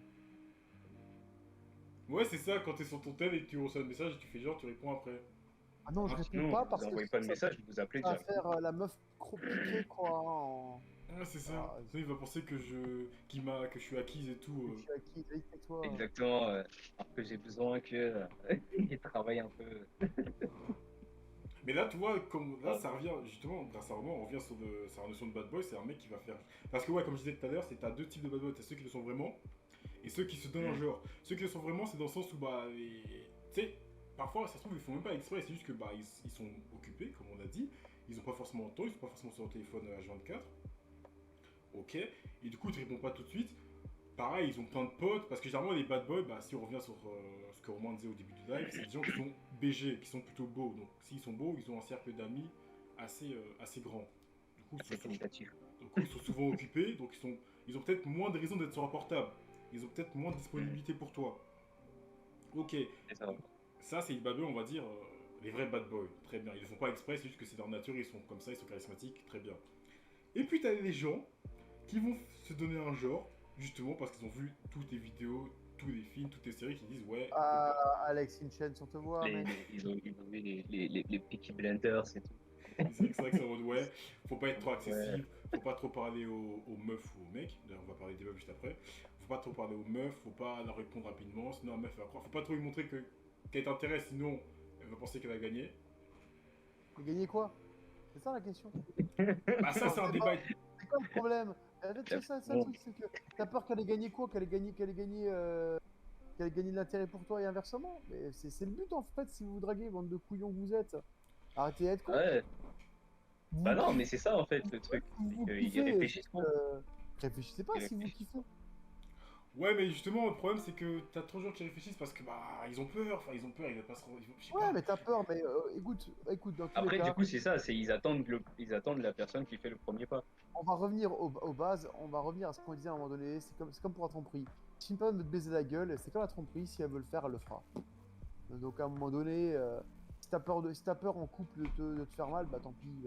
Ouais, c'est ça, quand t'es sur ton tel et que tu reçois un message et tu fais genre, tu réponds après. Ah non, je Ah, réponds sinon, pas vous parce que envoyez pas de ça, message, vous appelez ça va direct. faire la meuf trop piquée quoi. Ouais, c'est ça. Ah, Sinon, il va penser que je suis acquise et tout. Je suis acquis, vas-y, tais-toi. Exactement, alors que j'ai besoin que il travaille un peu. Mais là, tu vois, comme là, Ah. ça revient, justement, grâce à Romain, on revient sur la notion de bad boy, c'est un mec qui va faire. Parce que, ouais, comme je disais tout à l'heure, c'est t'as deux types de bad boy. T'as ceux qui le sont vraiment, et ceux qui se donnent un genre. Ceux qui le sont vraiment, c'est dans le sens où, bah, tu sais, parfois, ça se trouve, ils font même pas exprès, c'est juste que, bah, ils sont occupés, comme on a dit, ils ont pas forcément le temps, ils sont pas forcément sur leur téléphone H24, ok, et du coup, ils te répondent pas tout de suite. Pareil, ils ont plein de potes, parce que généralement, les bad boys, bah, si on revient sur ce que Romain disait au début du live, c'est des gens qui sont BG, qui sont plutôt beaux. Donc, s'ils sont beaux, ils ont un cercle d'amis assez grand. Du coup, C'est qualitatif. ils sont souvent occupés, donc ils ont peut-être moins de raisons d'être sur un portable. Ils ont peut-être moins de disponibilité pour toi. Ok, C'est ça. ça, c'est les bad boys, on va dire, les vrais bad boys. Très bien. Ils le font pas exprès, c'est juste que c'est leur nature, ils sont comme ça, ils sont charismatiques, très bien. Et puis, t'as les gens qui vont se donner un genre, justement parce qu'ils ont vu toutes tes vidéos, tous les films, toutes tes séries, qui disent ouais. Ah, Alex, une chaîne sur te voit, mais. Ils ont vu les Peaky Blinders et tout. C'est vrai que c'est en mode ouais, faut pas être trop Ouais. accessible, faut pas trop parler aux meufs ou aux mecs. D'ailleurs, on va parler des meufs juste après. Faut pas trop parler aux meufs, faut pas leur répondre rapidement, sinon la meuf va croire. Faut pas trop lui montrer qu'elle t'intéresse, sinon elle va penser qu'elle a gagné. Mais gagner quoi? C'est ça la question. Bah, ça, c'est un débat. C'est quoi le problème? C'est ça, le truc, c'est que t'as peur qu'elle ait gagné quoi? Qu'elle ait gagné de l'intérêt pour toi et inversement. Mais c'est le but en fait, si vous vous draguez, bande de couillons que vous êtes. Arrêtez d'être con. Ouais. Vous Bah non, kiffez, mais c'est ça en fait le truc. vous C'est qu'ils kiffez, réfléchissent trop. réfléchissez pas si vous kiffez. Ouais, mais justement, le problème, c'est que t'as trop de gens qui réfléchissent parce que bah, ils ont peur. Enfin, ils ont peur, ils veulent pas se. Je sais Ouais, pas. mais t'as peur, mais écoute, dans tous Après, les du cas, coup, c'est ça, ils attendent la personne qui fait le premier pas. on va revenir aux bases, on va revenir à ce qu'on disait à un moment donné, c'est comme pour la tromperie. Si une personne veut te baiser la gueule, c'est comme la tromperie, si elle veut le faire, elle le fera. Donc à un moment donné, si t'as peur en couple de te faire mal, bah tant pis,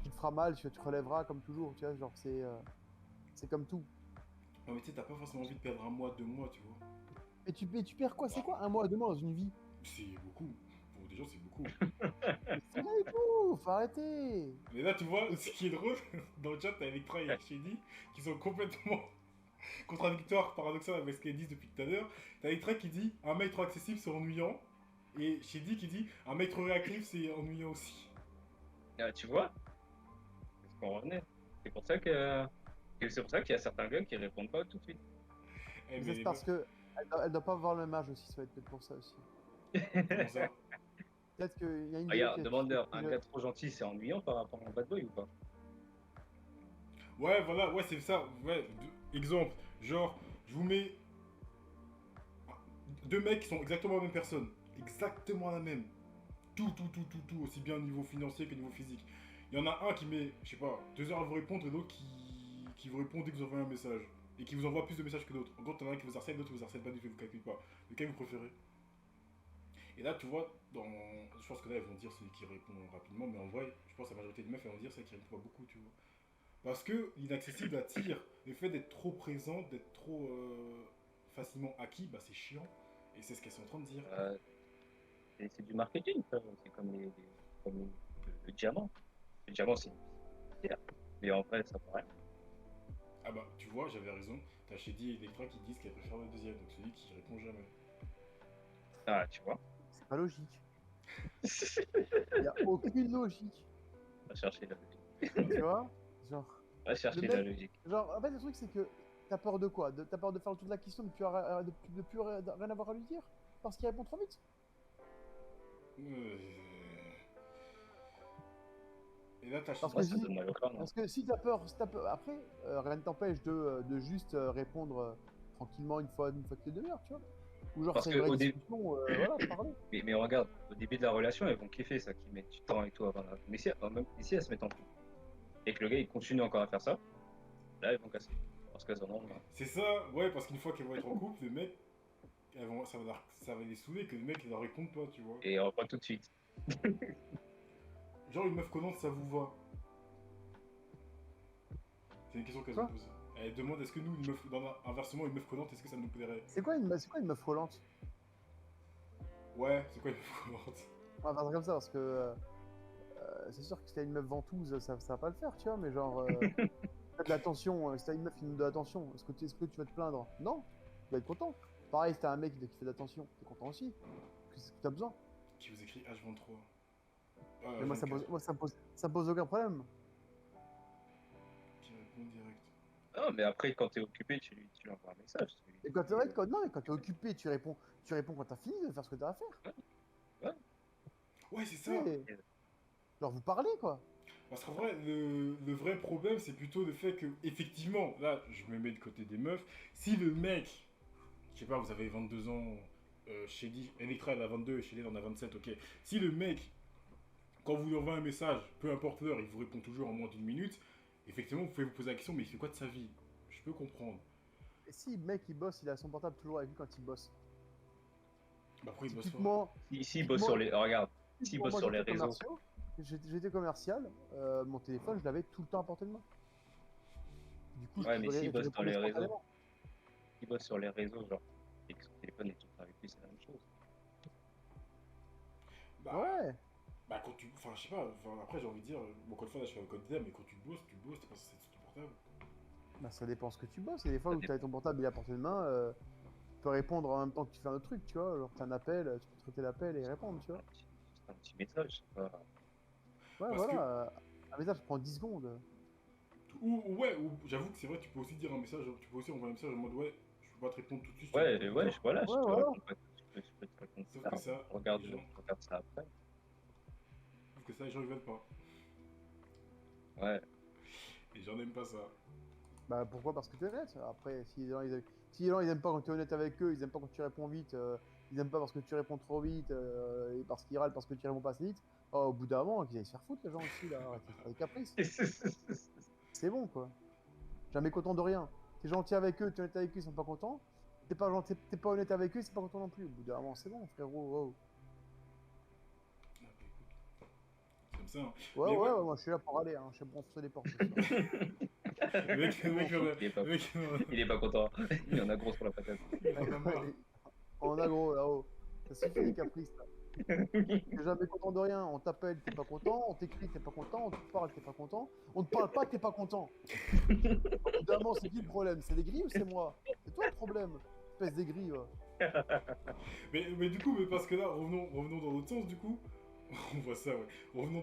tu te feras mal, tu te relèveras comme toujours, tu vois, genre c'est comme tout. Non, mais tu sais, t'as pas forcément envie de perdre un mois, 2 mois, tu vois. Mais tu perds quoi? C'est quoi un mois, 2 mois dans une vie? C'est beaucoup. Pour des gens, c'est beaucoup. Mais c'est rien du tout, faut arrêter. Mais là, tu vois, ce qui est drôle, dans le chat, t'as Electra et Shady qui sont complètement contradictoires, paradoxales avec ce qu'elles disent depuis tout à l'heure. T'as Electra qui dit un mec trop accessible, c'est ennuyant. Et Shady qui dit un mec trop réactif, c'est ennuyant aussi. Ah, tu vois? C'est ce qu'on revenait. C'est pour ça qu'il y a certains gars qui répondent pas tout de suite. Eh, Mais c'est parce que elle doit pas avoir le même âge aussi, ça va être peut-être pour ça aussi. comment ça? Peut-être qu'il y a une Regarde, vidéo demande-leur, qui- un gars trop gentil, c'est ennuyant par rapport à un bad boy ou pas? Ouais, voilà, ouais, c'est ça. Ouais, exemple, genre, je vous mets deux mecs qui sont exactement la même personne. Exactement la même. Tout, aussi bien au niveau financier que au niveau physique. Il y en a un qui met, je sais pas, 2 heures à vous répondre et l'autre qui vous répond dès que vous envoyez un message. Et qui vous envoie plus de messages que d'autres. En gros, t'en as un qui vous harcèle, l'autre qui vous harcèle pas du tout, vous calculez pas. Lequel vous préférez? Et là, tu vois, je pense que là, ils vont dire celui qui répond rapidement, mais en vrai, je pense que la majorité des meufs, elles vont dire celui qui répond pas beaucoup, tu vois. Parce que l'inaccessible attire. Le fait d'être trop présent, d'être trop facilement acquis, bah c'est chiant. Et c'est ce qu'elles sont en train de dire. C'est du marketing, ça. C'est comme le diamant. Le diamant, c'est une pierre. Mais en vrai, ça paraît. Ah bah, tu vois, j'avais raison. T'as Shady et Electra qui disent qu'elles préfèrent le deuxième, donc celui qui répond jamais. Ah, tu vois. C'est pas logique. Il n'y a aucune logique. Va chercher la logique. Tu vois? Genre, Va chercher le la mec- logique. en fait, le truc, c'est que t'as peur de quoi? T'as peur de faire le tour de la question, de plus rien avoir à lui dire? Parce qu'il répond trop vite? Euh, Et là, t'as Parce Shady. que Ça si, donne mal au crâne. parce que si t'as peur, après, rien ne t'empêche de juste répondre tranquillement une fois toutes les demi-heures, tu vois? Ou genre, Parce c'est que une vraie au début, discussion, voilà, parler. mais regarde, au début de la relation, elles vont kiffer ça, qu'ils mettent du temps avec toi. Voilà. Mais même si elles se mettent en couple et que le gars il continue encore à faire ça, là elles vont casser. Parce qu'elles en ont marre. C'est ça, ouais, parce qu'une fois qu'elles vont être en couple, le mec, ça va les saouler que le mec, il leur réponde pas, tu vois. Et pas tout de suite. Genre, une meuf collante, ça vous va? C'est une question qu'elles ont Quoi? posée. Elle demande est-ce que nous, inversement, une meuf collante, est-ce que ça nous plairait? C'est quoi une meuf relante? Ouais, c'est quoi une meuf collante? On va faire comme ça, parce que c'est sûr que si t'as une meuf ventouse, ça va pas le faire, tu vois, mais genre, t'as de l'attention, si t'as une meuf qui donne de l'attention, est-ce que tu vas te plaindre? Non, tu vas être content. Pareil, si t'as un mec qui fait de l'attention, t'es content aussi. C'est ce que t'as besoin. Qui vous écrit H23. Mais moi, 24. ça me pose aucun problème. Qui répond direct. Non, mais après, quand t'es occupé, tu lui envoies un message. Et quand t'es non, mais quand t'es occupé, tu réponds quand t'as fini de faire ce que t'as à faire. Ouais, Ouais, c'est Tu ça. sais, genre vous parlez quoi. Parce qu'en vrai, le vrai problème, c'est plutôt le fait que, effectivement, là, je me mets de côté des meufs. Si le mec, je sais pas, vous avez 22 ans, Shady, Electra elle a 22 et Shady elle en a 27, ok. Si le mec, quand vous lui envoyez un message, peu importe l'heure, il vous répond toujours en moins d'une minute, effectivement, vous pouvez vous poser la question, mais il fait quoi de sa vie? Je peux comprendre. Et si le mec il bosse, il a son portable toujours avec lui quand il bosse. Bah après, il bosse pas. Typiquement, S'il bosse sur typiquement, les. Regarde, s'il typiquement, bosse moi sur les j'étais réseaux. commercial, j'étais commercial, mon téléphone je l'avais tout le temps à portée de main. Du coup, Ouais, mais s'il je bosse dans répondais les réseaux. spontanément. S'il bosse sur les réseaux, genre, et que son téléphone est tout le temps avec lui, c'est la même chose. Bah, Ouais, bah quand tu. Enfin, je sais pas, enfin, après, j'ai envie de dire, bon, encore une fois, là, je fais un candidat, mais quand tu bosses, t'es pas censé être sur ton portable. bah ça dépend ce que tu bosses. Il y a des fois Ça où tu as dépend. ton portable il est à portée de main, tu peux répondre en même temps que tu fais un autre truc, tu vois. Genre t'as un appel, tu peux traiter l'appel et répondre, tu vois. Juste un petit message. C'est pas... Ouais, Parce que, voilà, un message prend 10 secondes. ouais, ou j'avoue que c'est vrai, tu peux aussi dire un message, tu peux aussi envoyer un message en mode, ouais, je peux pas te répondre tout de suite, je te réponds Ouais, plus ouais, tard. voilà, je Ouais, te voilà. réponds pas. Je peux te répondre plus Sauf que tard. ça, les gens, Je regarde ça après. sauf que ça, les gens, ils veulent pas. Ouais. Les gens n'aiment pas ça. Bah pourquoi? Parce que t'es honnête. Après, si les gens ils aiment pas quand tu es honnête avec eux, ils aiment pas quand tu réponds vite, ils aiment pas parce que tu réponds trop vite, et parce qu'ils râlent parce que tu réponds pas assez vite, oh, au bout d'un moment, qu'ils aillent se faire foutre les gens aussi là, arrêtez de faire des caprices. C'est bon quoi. Jamais content de rien. T'es gentil avec eux, t'es honnête avec eux, ils sont pas contents. T'es pas gentil, t'es pas honnête avec eux, ils sont pas contents non plus. Au bout d'un moment, c'est bon, frérot. Oh. Ah, bah, écoute, c'est comme ça, hein. Ouais, Mais ouais, ouais, ouais, moi je suis là pour aller, hein. Je sais pour enfoncer les portes aussi, hein. le C'est bon. mec, Il est pas, le mec, il est pas content. Il en a gros sur la patate. il en a marre. En agro là-haut. Ça suffit les caprices là. T'es jamais content de rien. On t'appelle, t'es pas content. On t'écrit, t'es pas content. On te parle, t'es pas content. On te parle pas, t'es pas content. Au bout d'un moment, c'est qui le problème? C'est les grilles ou c'est moi? C'est toi le problème, espèce d'aigri, va. Mais du coup, mais parce que là, revenons dans l'autre sens, du coup. On voit ça, ouais. Revenons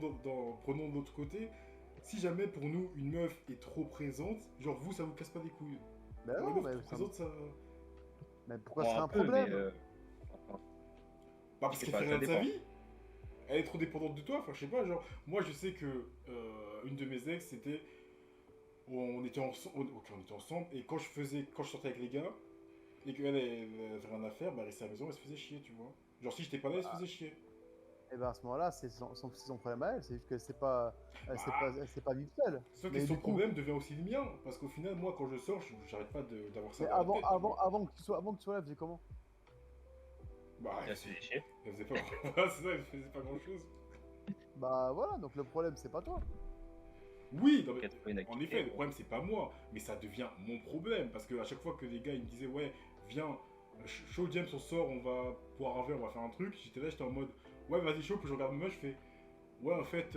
prenons de l'autre côté. Si jamais pour nous, une meuf est trop présente, genre vous, ça vous casse pas les couilles. Ben Pour une non, meuf trop présente, ça. mais pourquoi ce Bon, serait un un peu, mais. problème? Enfin, Bah, je parce sais qu'elle pas, fait ça rien de sa dépend. vie. Elle est trop dépendante de toi. Enfin, je sais pas, genre. Moi, je sais que une de mes ex, c'était. On était ensemble. Ok, on était ensemble. Et quand je sortais avec les gars, et qu'elle elle avait rien à faire, bah, elle restait à la maison, elle se faisait chier, tu vois. Genre, si j'étais pas là, elle se faisait chier. Et ben à ce moment-là, c'est son problème à elle. C'est juste que c'est pas, Bah, elle sait pas vivre seule. sauf que Mais son du coup, problème devient aussi le mien. Parce qu'au final, moi, quand je sors, j'arrête pas d'avoir ça mais dans la tête, tu vois. avant que tu sois là, elle faisait comment? Bah, Ça se fait chier. elle faisait pas grand c'est ça, elle faisait pas grand chose. Bah voilà, donc le problème c'est pas toi. Oui, non, mais, Qu'elle trouve une en activité. effet, le problème, c'est pas moi. Mais ça devient mon problème. Parce que à chaque fois que les gars, ils me disaient, ouais, viens, show James, on sort, on va boire un verre, on va faire un truc. J'étais là, j'étais en mode, ouais, vas-y, chaud, puis je regarde ma meuf, je fais, ouais, en fait,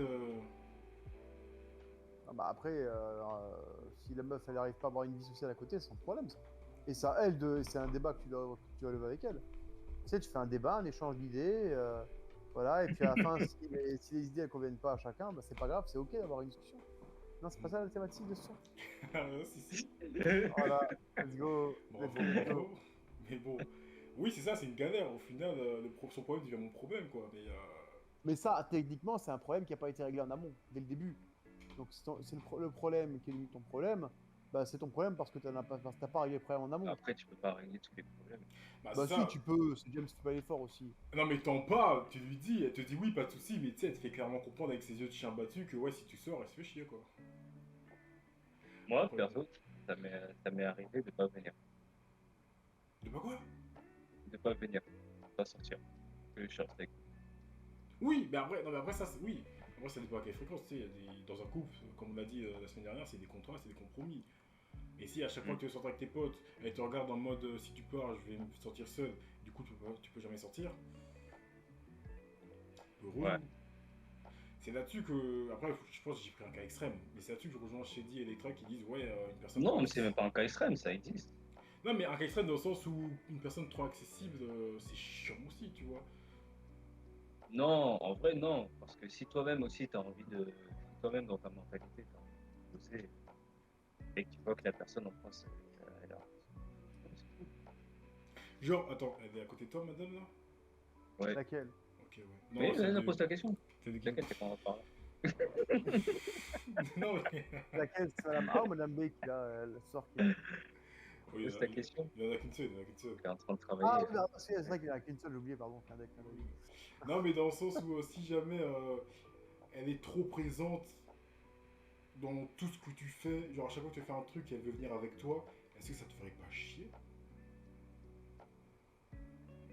Ah bah après, si la meuf elle arrive pas à avoir une vie sociale à côté, c'est son problème ça. Et ça, c'est un débat que tu dois lever avec elle. Tu sais, tu fais un débat, un échange d'idées, voilà, et puis à la fin, si les idées elles conviennent pas à chacun, bah c'est pas grave, c'est ok d'avoir une discussion. Non, c'est pas ça la thématique de ce soir. si, si. Voilà, let's go, Bon, let's bravo. go. Mais bon, oui, c'est ça, c'est une galère. Au final, son problème devient mon problème, quoi. Mais, Mais ça, techniquement, c'est un problème qui n'a pas été réglé en amont, dès le début. Donc c'est le problème qui est devenu ton problème, bah c'est ton problème parce que parce que t'as pas réglé le problème en amont. Après, tu peux pas régler tous les problèmes. bah, Bah c'est si, ça. tu peux, c'est James qui fait pas l'effort aussi. Non, mais t'en parles, tu lui dis, elle te dit oui, pas de soucis, mais tu sais, elle te fait clairement comprendre avec ses yeux de chien battu que, ouais, si tu sors, elle se fait chier, quoi. Moi, Après, perso, ça m'est arrivé de pas venir. de pas quoi? De pas venir. De pas sortir. Que je cherche avec. Oui, mais après, non, mais après ça, c'est oui. Après, ça dépend à quelle fréquence, tu sais. Dans un couple, comme on l'a dit la semaine dernière, c'est des contrats, c'est des compromis. Et si à chaque fois que tu veux sortir avec tes potes, elle te regarde en mode si tu pars, je vais me sortir seul, du coup, tu peux jamais sortir. Heureux. Ouais. C'est là-dessus que. Après, je pense que j'ai pris un cas extrême, mais c'est là-dessus que je rejoins Shady et Electra qui disent ouais, une personne. Non, mais c'est même pas un cas extrême, ça existe. Non, mais un cas extrême dans le sens où une personne trop accessible, c'est chiant aussi, tu vois. Non, en vrai, non. Parce que si toi-même aussi, t'as envie de. Si toi-même, dans ta mentalité, t'as envie de bosser, et que tu vois que la personne en face, elle a. Genre, attends, elle est à côté de toi, madame, là? Ouais. Laquelle? Ok, ouais. Mais Non, celle pose ta question. celle de T'inquiète, t'es pas en parler. Non, mais... Laquelle? C'est Madame A ou Madame B qui a le sort qui est. Oui, Pose ta question. il y en a qu'une seule, il y en a qu'une seule. T'es en train de Ah travailler. oui, bah, c'est vrai qu'il n'y en a qu'une seule, j'ai oublié, pardon, qu'un deck, un deck. Non, mais dans le sens où si jamais elle est trop présente dans tout ce que tu fais, genre à chaque fois que tu fais un truc et elle veut venir avec toi, est-ce que ça te ferait pas chier?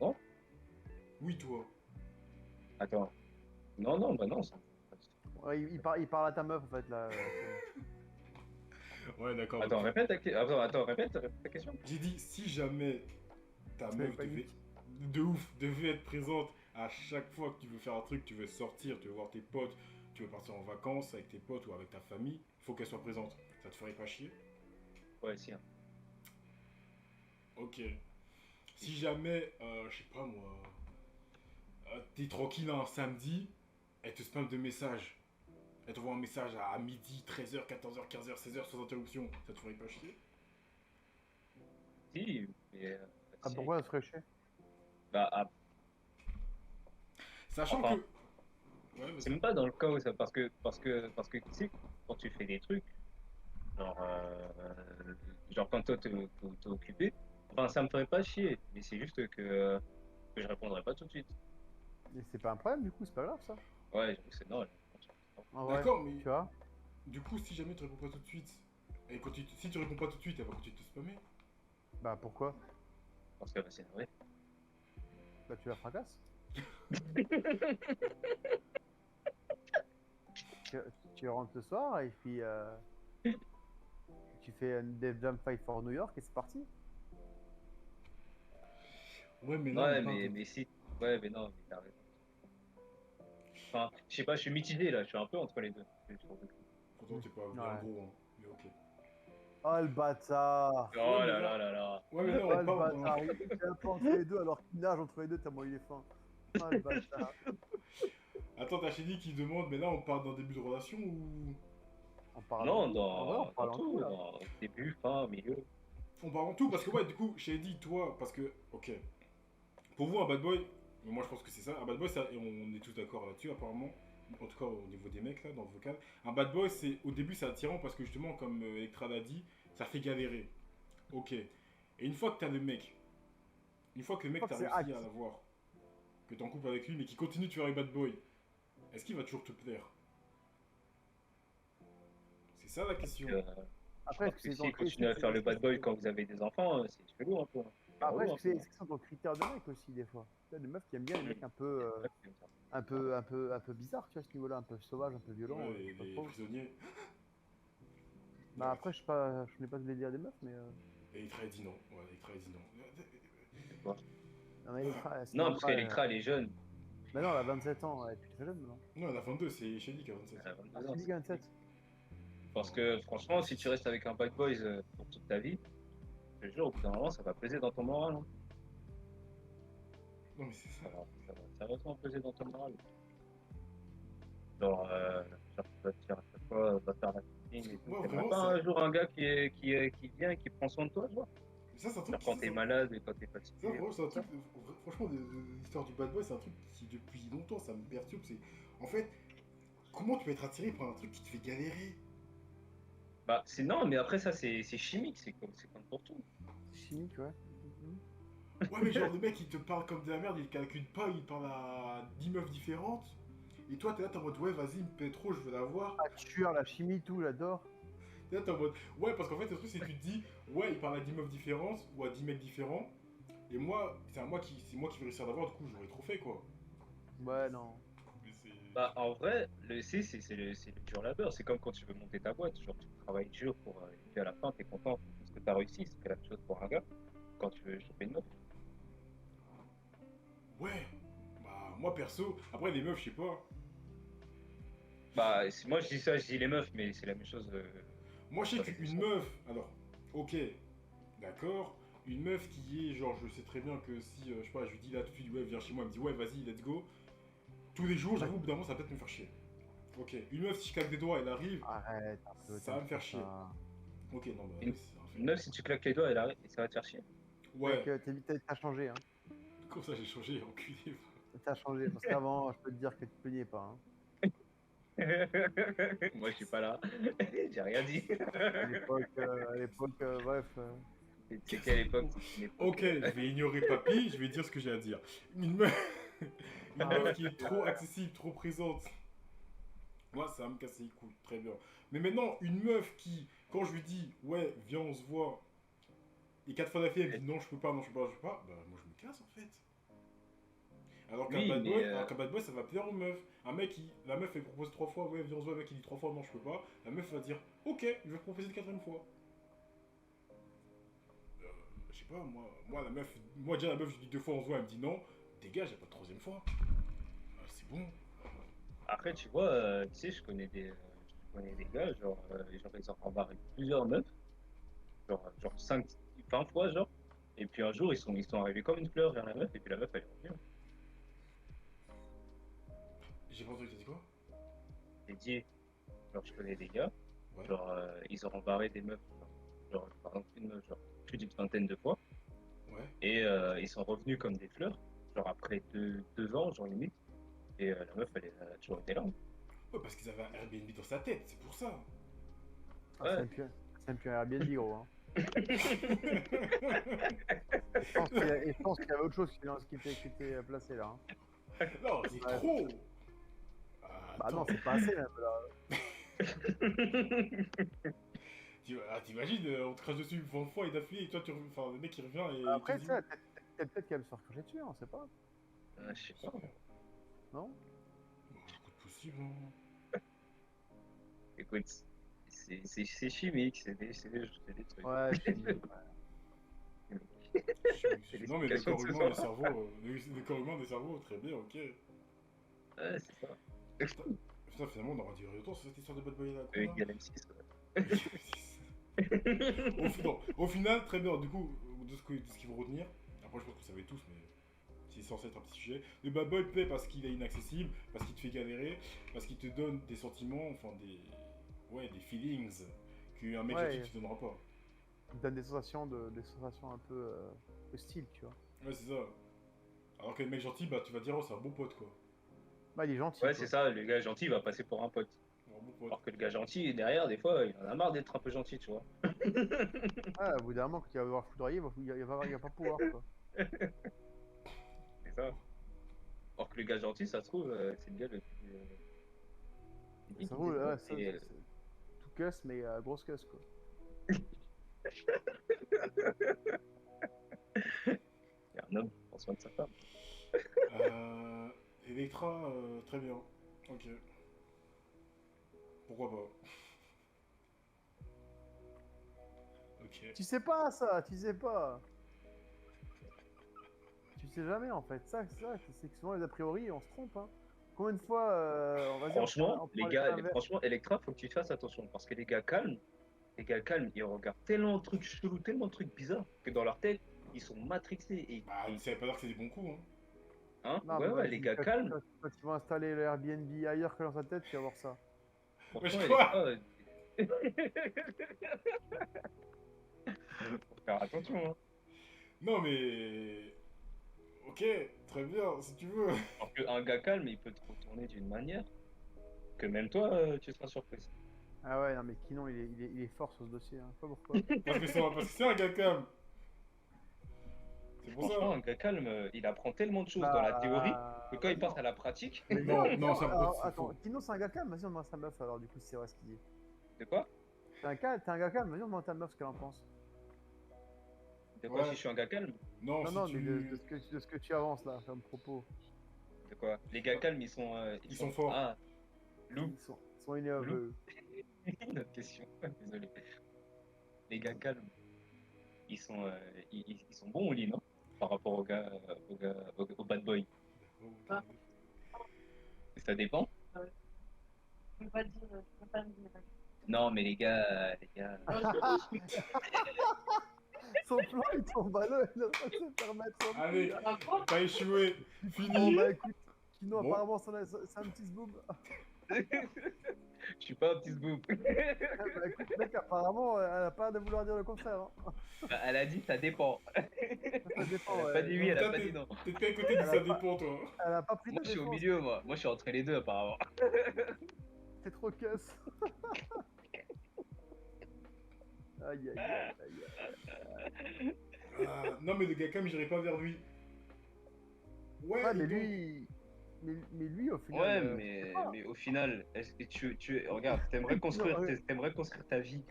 Non. Oui, toi. Attends. Non, non, bah non. Ouais, il parle à ta meuf en fait là. Ouais, d'accord. Attends, donc, répète attends, répète ta question. j'ai dit, si jamais ta Tu meuf fais devait, panique. de ouf, devait être présente à chaque fois que tu veux faire un truc, tu veux sortir, tu veux voir tes potes, tu veux partir en vacances avec tes potes ou avec ta famille, faut qu'elle soit présente. Ça te ferait pas chier? Ouais, si. Hein. Ok. Si jamais, je sais pas moi, t'es tranquille un samedi, elle te spam de messages. Elle t'envoie un message à midi, 13h, 14h, 15h, 16h sans interruption. Ça te ferait pas chier? Si, mais. Ah Si. pourquoi elle se ferait chier? Bah, Sachant enfin, que... Ouais, c'est vas-y. même pas dans le cas où ça. Parce que tu sais, quand tu fais des trucs, genre, genre quand toi t'es occupé, enfin, ça me ferait pas chier. Mais c'est juste que je répondrais pas tout de suite. Et c'est pas un problème du coup, c'est pas grave ça. Ouais, j'avoue que c'est normal. En vrai, D'accord, mais tu vois. du coup, si jamais tu réponds pas tout de suite, et si tu réponds pas tout de suite, elle va continuer de te spammer. Bah pourquoi? Parce qu'elle va s'énerver. Bah tu la fracasses. Tu, tu rentres ce soir et puis tu fais un Def Jam Fight for New York et c'est parti. Ouais, mais là, on Ouais, parle de... mais si. Ouais, mais non, mais t'as raison. Enfin, je sais pas, je suis mitigé là, je suis un peu entre les deux. Pourtant, t'es pas bien Ouais. gros, hein. Mais ok. Oh le bâtard! Ouais, Oh mais là là... là là là. Ouais, mais là, Oh on le parle d'un... bâtard! Il est un peu entre les deux alors qu'il nage entre les deux tellement il est fin. Oh le bâtard! Attends, t'as Chélie qui demande, mais là, on parle d'un début de relation ou... On parle dans Non, tout. En vrai, on dans parle en tout tout, là. dans début, fin, milieu. On parle en tout, parce que ouais, du coup, Shady, toi, parce que... Ok. Pour vous, un bad boy, mais moi je pense que c'est ça, un bad boy, et on est tous d'accord là-dessus apparemment, en tout cas au niveau des mecs là, dans le vocal, un bad boy, c'est au début c'est attirant parce que justement, comme Electra l'a dit, ça fait galérer. Ok. Et une fois que t'as le mec, une fois que le Je mec crois que t'as c'est réussi acte. à l'avoir, que t'es en couple avec lui, mais qui continue de faire les bad boy, est-ce qu'il va toujours te plaire? C'est ça la question. Euh, je Après, pense est-ce que que c'est ton si continuez à est-ce faire le bad boy que quand vous avez des enfants, c'est chelou un peu. Hein. C'est après, relou est-ce un que peu. c'est est-ce que c'est ton critère de mec aussi des fois? Tu as des meufs qui aiment bien les mecs Ouais, c'est comme ça. un peu bizarres, tu vois, à ce niveau-là, un peu sauvage, un peu violent, Ouais, je sais pas les trop. prisonniers. Bah Ouais. après, je sais pas, je connais pas le délire des meufs, mais Et Electra dit non. Ouais, Electra dit non. C'est quoi. non, mais Electra, c'est Non, parce normal. qu'Electra, elle est jeune. Mais non, elle a 27 ans, elle est plus très jeune maintenant. Non, elle a 22, c'est Shady qui a 27. Elle a Ah, 22 c'est ans. lui qui a 27. Parce que franchement, si tu restes avec un bad boy pour toute ta vie, je te jure, au bout d'un moment, ça va peser dans ton moral. Hein. Non, mais c'est ça. Ça va sérieusement peser dans ton moral. Genre, genre tu vas te dire à chaque fois, va faire la piscine et tout. Moi, T'aimerais vraiment, pas ça. un jour un gars qui vient et qui prend soin de toi, tu vois. Mais ça, c'est un truc Genre qui. quand t'es malade et quand t'es Ça, fatigué. c'est un truc. Franchement, l'histoire du bad boy, c'est un truc qui, depuis longtemps, ça me perturbe. C'est. En fait, comment tu peux être attiré par un truc qui te fait galérer? Bah, c'est non, mais après, ça, c'est chimique, c'est comme pour tout. C'est chimique, ouais. Ouais, mais genre, le mec, il te parle comme de la merde, il calcule pas, il parle à 10 meufs différentes. Et toi, t'es là, t'es en mode, ouais, vas-y, il me plaît trop, je veux la voir. La tueur, la chimie, tout, j'adore. T'es là, t'es en mode, ouais, parce qu'en fait, le truc, c'est que tu te dis, ouais, il parle à 10 meufs différentes ou à 10 mecs différents. Et moi, c'est moi qui vais réussir à l'avoir, du coup, j'aurais trop fait, quoi. Ouais, non. Mais c'est. Bah, en vrai, c'est le dur labeur. C'est comme quand tu veux monter ta boîte. Genre, tu travailles dur et puis à la fin, t'es content parce que t'as réussi. C'est la même chose pour un gars quand tu veux choper une meuf. Ouais. Bah, moi, perso, après, les meufs, je sais pas. Bah, moi, je dis ça, je dis les meufs, mais c'est la même chose. Moi, je sais Dans les deux qu'une sens. meuf, alors, ok, d'accord, une meuf qui est, genre, je sais très bien que si, je sais pas, je lui dis là tout de suite, ouais, viens chez moi, elle me dit, ouais, vas-y, let's go. Tous les jours, j'avoue, au bout d'un moment, ça va peut-être me faire chier. Ok, une meuf, si je claque des doigts, elle arrive, Arrête un peu, ça va me faire t'aimes chier. ça. Ok, non, bah, Une- c'est un fait. Une meuf, si tu claques les doigts, elle arrive et ça va te faire chier. Ouais, T'as changé, hein. comme ça j'ai changé, enculé. T'as changé, parce qu'avant, je peux te dire que tu te plaignais pas, hein. Moi, je suis pas là. J'ai rien dit. À l'époque, bref. C'était à l'époque. C'était une époque, Ok, je vais ignorer papy, je vais dire ce que j'ai à dire. Une meuf, une Ah meuf ouais, qui est trop accessible, trop présente. Moi, ça va me casser les couilles, très bien. Mais maintenant, une meuf qui, quand je lui dis, ouais, viens, on se voit, et 4 fois d'affilée, elle me dit non, je peux pas, non, je peux pas, je peux pas, bah moi je me casse en fait. Alors qu'un Oui, bad mais boy, alors qu'un bad boy, ça va plaire aux meufs. Un mec, la meuf, elle propose 3 fois, ouais, viens, on se voit, le mec, il dit 3 fois, non, je peux pas. La meuf va dire, ok, je vais te proposer une 4e fois. Je sais pas, moi, la meuf, moi déjà, la meuf, je lui dis 2 fois, on se voit, elle me dit non, dégage, y'a pas de 3e fois. Ah, c'est bon. après, tu vois, tu sais, je connais des gars, genre ils ont embarqué plusieurs meufs, genre 5, 20 fois, genre. Et puis un jour, ils sont arrivés comme une fleur vers la meuf, et puis la meuf, elle est revenue. J'ai pas entendu, t'as dit quoi? J'ai dit, genre, je connais des gars, Ouais. genre, ils ont embarré des meufs, par exemple, une meuf, genre, plus d'une vingtaine de fois, Ouais. et ils sont revenus comme des fleurs, genre après 2 ans, genre limite, et la meuf, elle a toujours été là. Ouais, parce qu'ils avaient un Airbnb dans sa tête, c'est pour ça. Ah, Ouais. c'est même plus un Airbnb, gros, hein. Et je pense qu'il y avait autre chose qui était placé là, hein. Non, c'est Ouais. trop. Ah, Bah attends, non, c'est pas assez même là. t'imagines, on te crache dessus 20 fois et d'affilée, et toi, enfin, le mec il revient et il te Après, dit tu sais, peut-être qu'elle va se faire cracher dessus, on sait pas. Je sais pas. Non? Bon, écoute, possible, hein. Écoute, c'est chimique, c'est des trucs. Ouais, je te dis. C'est Non, mais le l'explication de corps ce humain, le soir. cerveau, le corps humain, le cerveau, très bien, ok. Ouais, c'est ça. Putain, finalement, on aura dit retour sur cette histoire de bad boy là. E égale M6. Au final, très bien, du coup, de ce qu'ils vont retenir, après je pense que vous savez tous, mais c'est censé être un petit sujet. Le bad boy plaît parce qu'il est inaccessible, parce qu'il te fait galérer, parce qu'il te donne des sentiments, enfin des feelings qu'un mec Ouais. gentil te donnera pas. Il donne des sensations un peu hostiles, tu vois. Ouais, c'est ça. Alors que le mec gentil, bah tu vas dire, oh, c'est un bon pote quoi. Bah, il est gentil, Ouais, quoi. c'est ça, le gars gentil va passer pour un pote. Un bon pote. Alors que le gars gentil, derrière, des fois, il en a marre d'être un peu gentil, tu vois. Ah, au bout d'un moment, quand il va avoir foudroyé, il va pas pouvoir, quoi. C'est ça. Alors que le gars gentil, ça se trouve, c'est le gars le plus. Ça qui roule, disait, ouais, et, tout cuss, mais grosse cuss, quoi. il y a un homme qui prend soin de sa femme. Electra, très bien. Ok. Pourquoi pas. Ok. Tu sais pas ça, tu sais pas. Tu sais jamais en fait. C'est que souvent les a priori on se trompe, hein. Combien de fois on va dire Franchement, les gars, franchement, Electra, faut que tu fasses attention. Parce que les gars calmes, ils regardent tellement de trucs chelous, tellement de trucs bizarres, que dans leur tête, ils sont matrixés. Bah, ça veut pas dire que c'est des bons coups, hein. Hein, Non, ouais, mais ouais, les vas-y, gars calmes. quand tu vas installer le Airbnb ailleurs que dans sa tête, tu vas voir ça. Wesh, Franchement, quoi? Electra, faut faire attention. Hein. Non, mais. Ok, très bien, si tu veux. Alors qu'un gars calme, il peut te retourner d'une manière que même toi, tu seras surprise. Ah ouais, non mais Kinon il est fort sur ce dossier, hein. Je sais pas pourquoi. Parce que c'est un gars calme. C'est pour ça. Franchement, un gars calme, il apprend tellement de choses dans la théorie que quand il vas-y. passe à la pratique, Mais Non, non, ça alors, c'est attends, faux. Kinon c'est un gars calme, vas-y on demande à sa meuf alors du coup si c'est vrai ce qu'il dit. de quoi? T'es un gars calme, vas-y on demande à ta meuf ce qu'elle en pense. De quoi Ouais. si je suis un gars calme? Non, Non, si non, tu. mais de ce que tu avances là, comme propos. De quoi? Les gars calmes, Ils sont forts. Ah, Lou, Ils sont énerveux. une autre question. Désolé. Les gars calmes, ils sont bons au lit, non? Par rapport aux bad boys. Ah. Ça dépend. Je peux pas dire, je peux pas me dire. Non, mais les gars, Son plan il tombe à l'eau, il ne pas se permettre son Allez, Ah, quoi? t'as échoué. Bon Fini. bah écoute, Kino Bon. apparemment c'est un petit boom. Je suis pas un petit scoop. Bah écoute, mec, apparemment, elle a pas de vouloir dire le contraire. Hein. Elle a dit ça dépend. Ça dépend, Elle a ouais. pas dit oui, elle a Putain, pas dit non. T'es de quel côté du ça dépend, toi? Elle a pas pris Moi ta je suis au défense. milieu, moi. Moi je suis entre les deux apparemment. T'es trop casse. Aïe, aïe, aïe, aïe. Non, mais le gars, quand même, j'irai pas vers lui. Ouais, Ouais, mais et donc- lui... Mais lui, au final... Ouais, je sais pas. mais au final, est-ce que regarde, t'aimerais construire ta vie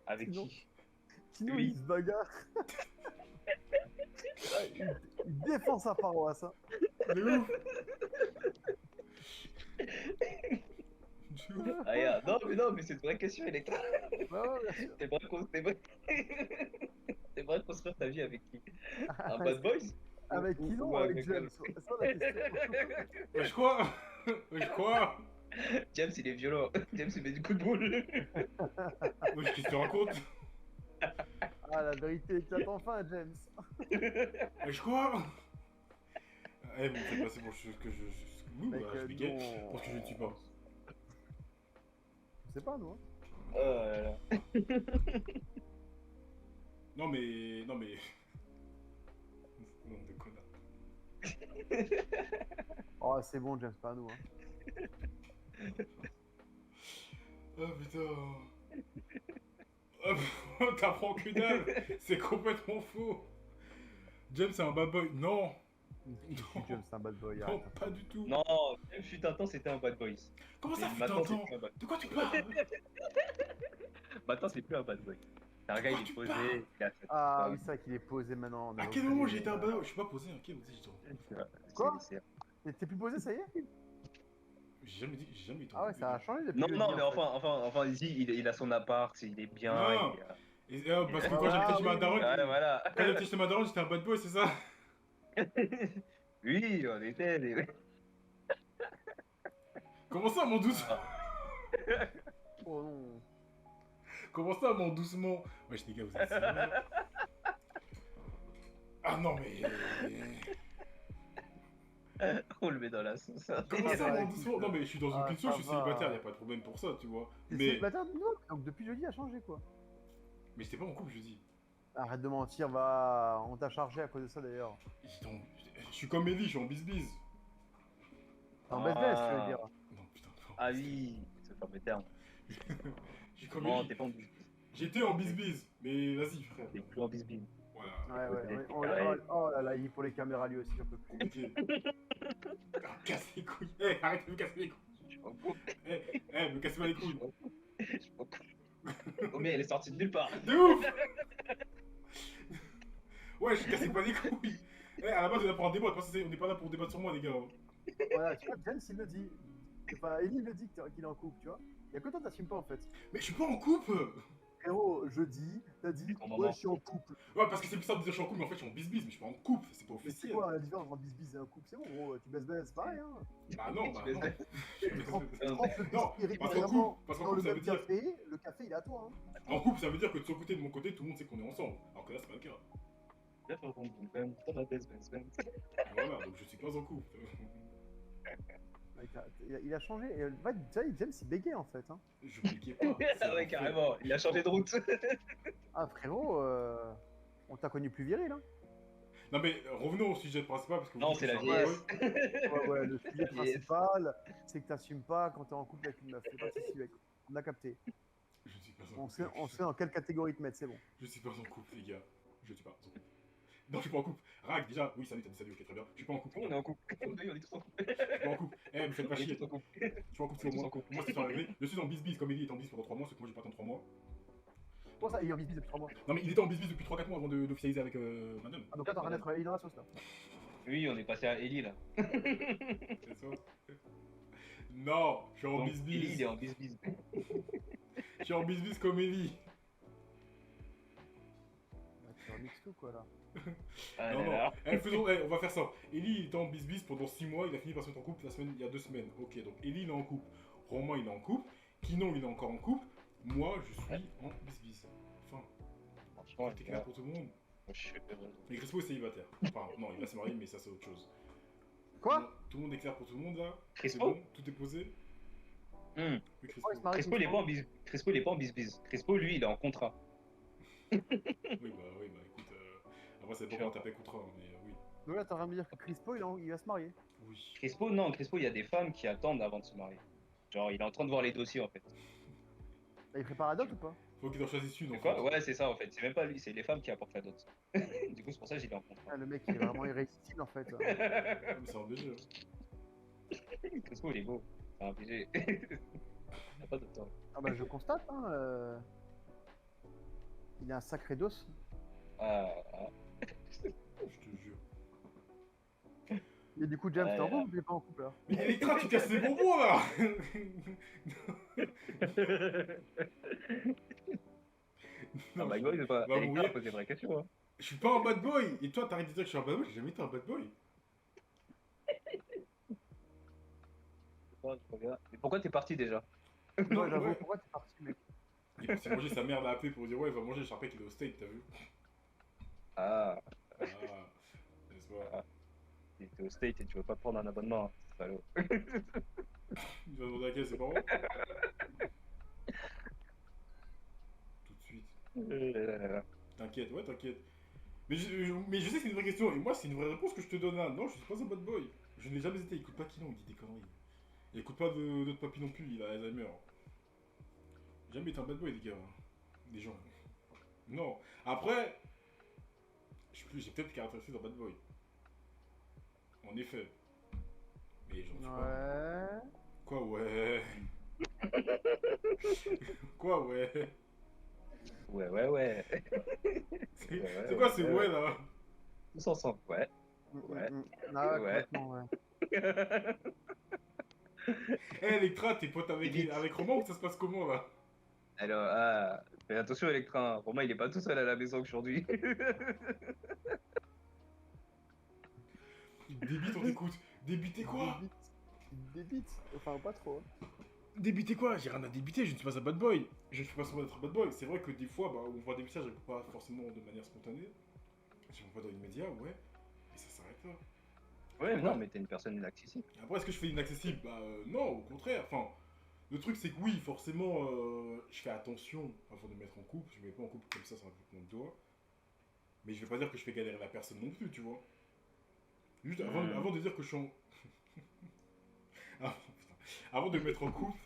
avec Sinon- qui? Sinon, lui. il se bagarre. Ouais, il défend sa paroisse. Hein. De ouf. De ouf. Ah, regarde. Non, mais c'est une vraie question, il est clair. Ouais, ouais, bien sûr. T'aimerais construire ta vie avec qui? Un bad boys? Avec qui non? Ou Avec avec James. C'est ça la question. Je crois. Je crois. James, il est violent. James, il met du coup de boule. Ouais, qu'est-ce que tu racontes? Ah, la vérité éclate enfin, James. Je crois. Eh, mais c'est passé pour que je. Oui, Mec, voilà, je bégayais. non. Parce que je ne suis pas. Je sais pas, nous. Hein. Oh là là. Non, mais. Non, mais. Non, de connard. Oh, c'est bon, James, pas à nous. Hein. Oh putain. Oh, t'apprends que dalle. C'est complètement faux. James, c'est un bad boy. Non. James, c'est un bad boy. Non, Arrête. pas du tout. Non, même fut un temps, c'était un bad boys. Comment ça, Mais fut maintenant, un c'est temps? plus un bad. De quoi tu parles? Maintenant, c'est plus un bad boy. C'est un gars, il Pourquoi est tu posé. parles Il a cette Ah, femme. oui, c'est vrai qu'il est posé maintenant. on a À quel oublié. moment j'ai été un bad boy? Je suis pas posé, ok, vas-y, je t'en- Quoi C'est- T'es plus posé, ça y est? J'ai jamais été en Ah ouais, couple, ça a les gars. changé depuis Non, jeudi, non, en mais fait. enfin, ici, il a son appart, il est bien. Non. il a- Parce que quand Ah, j'habitais chez oui, ma daronne, Ouais, voilà. quand j'habitais chez ma daronne, j'étais un bad boy, c'est ça? Oui, on était. Comment ça, mon doucement? Oh non. Comment ça, mon doucement? Wesh, les gars, vous êtes sérieux? Ah non, mais. On le met dans la sauce. Comment Ah, ça, bah, mon doucement? Non, mais je suis dans ah, aucune sauce, je suis ça va. célibataire, y a pas de problème pour ça, tu vois. T'es Mais. célibataire de nouveau? Donc depuis jeudi, il a changé quoi. Mais j'étais pas en couple, je dis. Arrête de mentir, va. On t'a chargé à cause de ça d'ailleurs. J'étais en- Je suis comme Ellie, je suis en bis-bis. En best dress, tu veux dire. Non, putain, non. Ah oui, c'est pas mes termes. Je suis comme Non, Ellie. t'es pas en bisbis. J'étais en bis-bis, mais vas-y, frère. T'es plus en bisbis. Voilà. Ouais. Oh là là, il est pour les caméras lui aussi, j'en peux plus. Ok. Ah, casse les couilles. Eh, arrête de me casser les couilles. Je m'en fous. Me casse pas les couilles. Je m'en fous. Oh, mais elle est sortie de nulle part. De ouf. Ouais, je cassais pas les couilles. Eh, à la base, on est là pour un débat. On n'est pas là pour débattre sur moi, les gars. Voilà, tu vois, James il le dit. Enfin, Ellie le dit qu'il est en couple, tu vois. Y'a que toi, t'assumes pas en fait. Mais je suis pas en couple. Frérot, jeudi, t'as dit, Comment ouais, non je suis en couple. Ouais, parce que c'est plus simple de dire je suis en couple, mais en fait, je suis en bis-bis, mais je suis pas en couple. C'est pas Mais c'est officiel. quoi la différence entre bisbis et un couple? C'est bon, gros, tu baisses, c'est pareil, hein. Bah non, bah Tu non. baisses. Tu trempes le Non, biscuit parce qu'en régulièrement couple, parce qu'en dans couple, le ça même veut dire. café, le café il est à toi, hein. En couple, ça veut dire que de son côté et de mon côté, tout le monde sait qu'on est ensemble. Alors que là, c'est pas le cas. Voilà, donc je suis pas en couple. Mec, il a changé. Et, en fait, James il bégayait en fait. Hein. Je cliquais pas. c'est Ah ouais, l'enfer. carrément, il a changé de route. Ah frérot, on t'a connu plus viril. Hein. Non, mais revenons au sujet principal parce que. Non, vous c'est dites la que je suis un bad vieillesse. boy. Ouais, le sujet Yes. principal, c'est que t'assumes pas quand t'es en couple avec une meuf. C'est pas de souci, mec. On a capté. Je suis pas en On couple. sait dans quelle catégorie te mettre, c'est bon. Je suis pas en couple, les gars. Je suis pas en couple. Non, je suis pas en couple. Rag, déjà, oui, salut, t'as dit salut, ok, très bien. Je suis pas en couple. On est en couple. Oui, on est tous en couple. Je suis pas en couple. Eh, me faites pas On est chier. tous en couple. Je suis en couple, c'est On est tous moi. en couple. Moi, c'est sur réglé. Je suis en bis-bis, comme Ellie est en bis pendant 3 mois, sauf que moi, j'ai pas attendu 3 mois. Pour ça, il est en bisbis depuis 3 mois. Non, mais il était en bis-bis depuis 3-4 mois avant d'officialiser avec madame. Ah, donc là, t'es en train d'être dans la sauce là. Oui, on est passé à Ellie là. C'est ça? Non, je suis en Donc, Ellie, bis-bis. il est en bisbis. Je suis en bis-bis comme Ellie. Bah, tu remixes tout quoi là. Ah Non, là non. là. On va faire ça. Ellie, il était en bis-bis pendant 6 mois. Il a fini par se mettre en couple il y a 2 semaines. Ok, donc Ellie, il est en couple. Romain, il est en couple. Kinon, il est encore en couple. Moi, je suis en bis-bis. Enfin, Franchement, c'était clair pour tout le monde. je suis heureux. Mais Crespo est célibataire. Enfin, non, il va se marier, mais ça, c'est autre chose. Quoi? Tout le monde est clair pour tout le monde là? C'est Crespo bon? Tout est posé? Hmm. Oui, Pourquoi il se marie Crespo, il est pas en bis... Crespo, il est pas en bis-bis. Crespo, lui, il est en contrat. Oui, bah écoute. Après, c'est pas comment t'appelles Coutra, hein, mais oui. Donc là, t'es en train de me dire que Crispo, il va se marier. Oui. Crespo, non, Crespo, il y a des femmes qui attendent avant de se marier. Genre, il est en train de voir les dossiers, en fait. Bah, il prépare la dot ou pas? Faut qu'il en choisisse une, De en quoi? fait. Ouais, c'est ça, en fait. C'est même pas lui, c'est les femmes qui apportent la dot. Du coup, c'est pour ça que j'ai est en contrat. Ah, le mec, il est vraiment irrésistible en fait. Ah, mais c'est un BG. Crespo, il est beau. C'est un BG. Il a pas de temps. Ah bah je constate, hein. Il a un sacré dos. Ah, ah. Je te jure. Et du coup, James, t'es en Ouais. couple ou t'es pas en couple là? Mais Electra, tu casses les bonbons là. Ah, bah, c'est pas. va Electra mourir. pose des vraies questions, hein. Je suis pas un bad boy. Et toi, t'arrêtes de dire que je suis un bad boy. J'ai jamais été un bad boy. Attends, je regarde. Mais pourquoi t'es parti déjà? Non, Ouais, j'avoue, ouais. pourquoi t'es parti, mec? Il est parti manger, sa mère l'a appelé pour dire ouais, il va manger. Je rappelle qu'il est au state, t'as vu? Ah, Ah, n'est-ce pas? t'es au state et tu veux pas prendre un abonnement, hein, salaud. Il va demander à quel ses parents? Tout de suite. T'inquiète, ouais, t'inquiète. Mais je sais que c'est une vraie question, et moi, c'est une vraie réponse que je te donne là. Non, je suis pas un bad boy. Je ne l'ai jamais été. Écoute pas Kinon, il dit des conneries. Et écoute pas d'autres papis non plus, il a Alzheimer. J'ai jamais été un bad boy, les gars. Des gens. Non. Après, j'ai peut-être caractérisé d'un bad boy. En effet. Mais j'en suis pas. Ouais. Quoi, ouais? Quoi, ouais? Ouais. C'est quoi ce ouais là? Tous ensemble, ouais. Ouais. Ah, Ouais. complètement, ouais. Eh, Electra, t'es pote avec, Vite. avec Romain ou ça se passe comment là? Alors, ah, fais attention, Electra. Romain, il est pas tout seul à la maison aujourd'hui. Débite, on t'écoute. Débiter quoi? Débite. Enfin, pas trop. Hein. Débiter quoi? J'ai rien à débiter, je ne suis pas un bad boy. Je ne suis pas semblant d'être un bad boy. C'est vrai que des fois, bah, on voit des messages, je réponds pas forcément de manière spontanée. Je réponds pas dans l'immédiat, ouais. Et ça s'arrête là. Ouais, non, mais t'es une personne inaccessible. Après, est-ce que je fais inaccessible? Bah non, au contraire. Enfin, le truc c'est que oui, forcément, je fais attention avant de me mettre en couple. Je me mets pas en couple comme ça sans un claquement de doigts. Mais je vais pas dire que je fais galérer la personne non plus, tu vois. Juste avant de dire que je suis en... Ah, putain. Avant de me mettre en couple,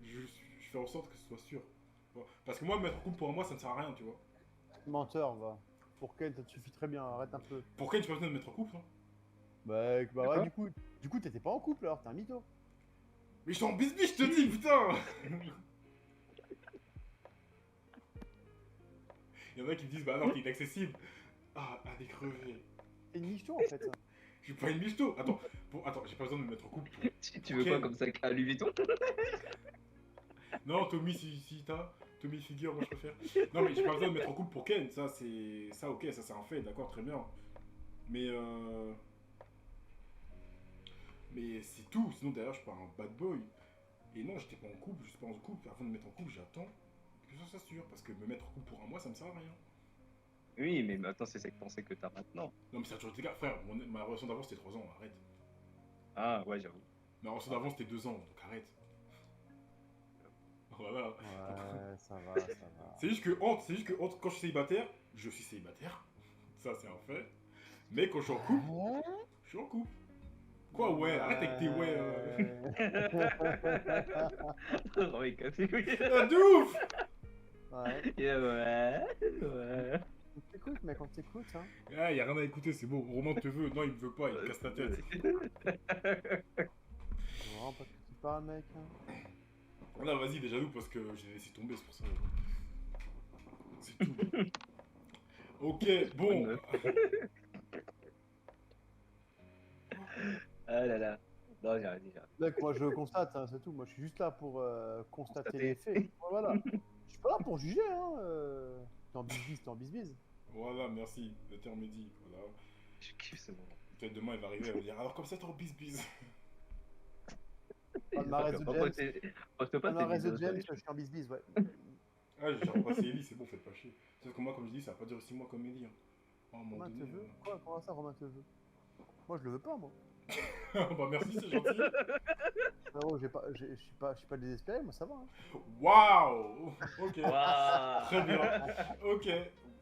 je fais en sorte que ce soit sûr. Bon, parce que moi, me mettre en couple pour moi, ça ne sert à rien, tu vois. Menteur, va. Pour Ken, ça te suffit très bien, arrête un peu. Pour quel tu pas besoin de me mettre en couple, hein? Bah ouais, D'accord. du coup, t'étais pas en couple alors, t'es un mytho. Mais je suis en bisbis, je te dis, putain. Il y en a qui me disent, bah non, t'es inaccessible. Ah, allez crever. T'es une michto en fait. Je suis pas une michto. Attends, attends, j'ai pas besoin de me mettre en couple. Tu veux pas comme ça à Louis Vuitton? Non, Tommy, si t'as. Tommy Figure, moi je préfère. Non, mais j'ai pas besoin de me mettre en couple pour Ken. Ça, c'est. Ça, ok, ça c'est un fait, d'accord, très bien. Mais Mais c'est tout. Sinon, derrière, je suis pas un bad boy. Et non, j'étais pas en couple, je suis pas en couple. Avant de me mettre en couple, j'attends que ça s'assure. Parce que me mettre en couple pour un mois, ça me sert à rien. Oui, mais maintenant, c'est cette pensée que t'as maintenant. Non, mais ça a toujours été le cas. Frère, ma relation d'avant c'était 3 ans, arrête. Ah, ouais, j'avoue. Ma relation d'avant c'était 2 ans, donc arrête. Voilà. Ouais, ça va, ça va. C'est juste que entre quand je suis célibataire, je suis célibataire. Ça, c'est un fait. Mais quand je suis en couple, je suis en couple. Quoi, ouais? Arrête avec tes ouais. Oh, il casse les couilles. Ah, de ouf! Ouais. Yeah, ouais. On t'écoute, mec, on t'écoute, hein. Ah, y a rien à écouter, c'est bon. Romain te veut. Non, il me veut pas, il me casse la tête. C'est vraiment pas que tu parles, mec. Hein. Là, vas-y, déjà nous, parce que j'ai laissé tomber, c'est pour ça. C'est tout. Ok, bon. Ah là là. Non, j'ai rien dit. Mec, moi je constate, hein, c'est tout. Moi je suis juste là pour constater les faits. Voilà. Je suis pas là pour juger, hein. T'es en bisbise, t'es en bisbise. Voilà, merci. Le terme est dit. Voilà. Je kiffe ce moment. Peut-être demain, il va arriver, il va dire alors comme ça, t'es en bis-bis. Palmarès de James. Poste pas Palmarès tes de vidéos James, sur je suis en bisbise, ouais. Ah, j'ai repassé Ellie, c'est bon, faites pas chier. Sauf que moi, comme je dis, ça va pas durer 6 mois comme Ellie. Hein. À un moment Romain te donné, veut? Quoi? Comment ça, Romain te veut? Moi je le veux pas, moi. Bah merci, c'est gentil. Frérot, je suis pas désespéré, moi ça va. Hein. Waouh. Ok. Waouh. Très bien. Ok.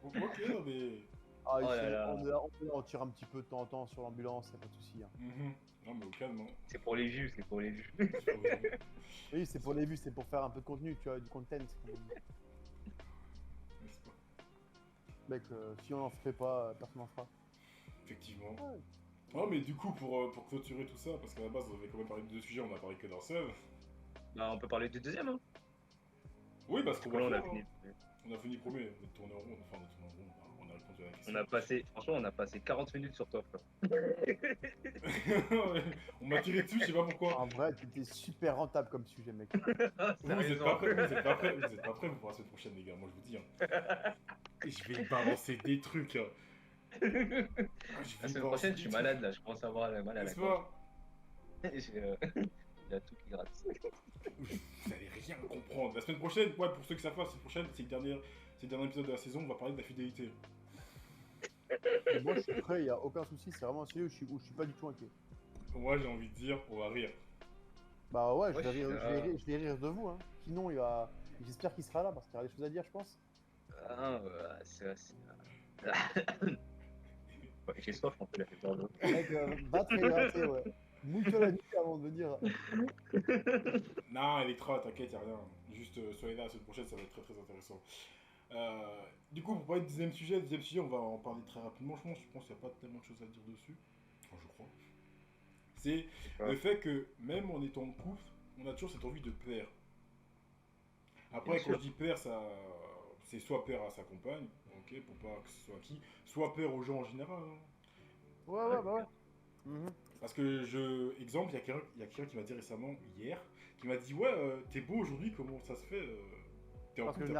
Ok, non mais... Ah, Oh ici, là là. on tire un petit peu de temps en temps sur l'ambulance, y'a pas de soucis. Hein. Mhm. Non mais au calme, hein. C'est pour les vues, c'est pour les vues. C'est pas vrai. Oui, c'est pour les vues, c'est pour faire un peu de contenu, tu vois, du content. Comme on dit. N'est-ce pas? Mec, si on en fait pas, personne n'en fera. Effectivement. Ouais. Non mais du coup, pour clôturer tout ça, parce qu'à la base on avait quand même parlé de deux sujets, on a parlé que d'un seul. Bah, on peut parler du deuxième, hein. Oui, parce qu'on Parce que va là, on a faire, fini. hein. On a fini premier, on est tourné en rond, enfin on a tourné en rond, on a répondu à la question. On a passé, franchement, on a passé 40 minutes sur toi, frère. On m'a tiré dessus, je sais pas pourquoi. En vrai, t'étais super rentable comme sujet, mec. Vous êtes pas prêts, vous êtes pas prêts, vous êtes pas prêts pour la semaine prochaine, les gars, moi je vous dis. Hein. Et je vais balancer des trucs. Hein. Je vais La semaine balancer prochaine, des je suis trucs. malade, là. Je commence à avoir mal à la N'est-ce gorge. pas? Il y a tout qui gratte. Vous allez rien comprendre. La semaine prochaine, ouais, pour ceux qui savent pas, la semaine prochaine, c'est le dernier épisode de la saison, on va parler de la fidélité. Et moi, je suis prêt, y a aucun souci, c'est vraiment un sujet où je suis pas du tout inquiet. Moi, j'ai envie de dire, on va rire. Bah ouais, Ouais, je vais rire de vous, hein. Sinon, j'espère qu'il sera là parce qu'il y aura des choses à dire, je pense. Ah, ouais, j'ai soif un peu, la fait peur d'eau. Mec, va te réhydrater, ouais. Mouille-toi la nuit avant de venir. Non, Electra, t'inquiète, y'a rien. Juste, soyez là la semaine prochaine, ça va être très très intéressant. Du coup, pour parler du deuxième sujet, on va en parler très rapidement. Je pense qu'il n'y a pas tellement de choses à dire dessus. Enfin, je crois. C'est le fait que, même en étant en couple, on a toujours cette envie de plaire. Après, Bien quand sûr. je dis plaire, c'est soit plaire à sa compagne, ok, pour pas que ce soit qui, soit plaire aux gens en général. Hein. Ouais, bah ouais. Mhm. Parce que, exemple, il y a quelqu'un qui m'a dit récemment, hier, qui m'a dit, ouais, t'es beau aujourd'hui, comment ça se fait t'es en Parce que couple,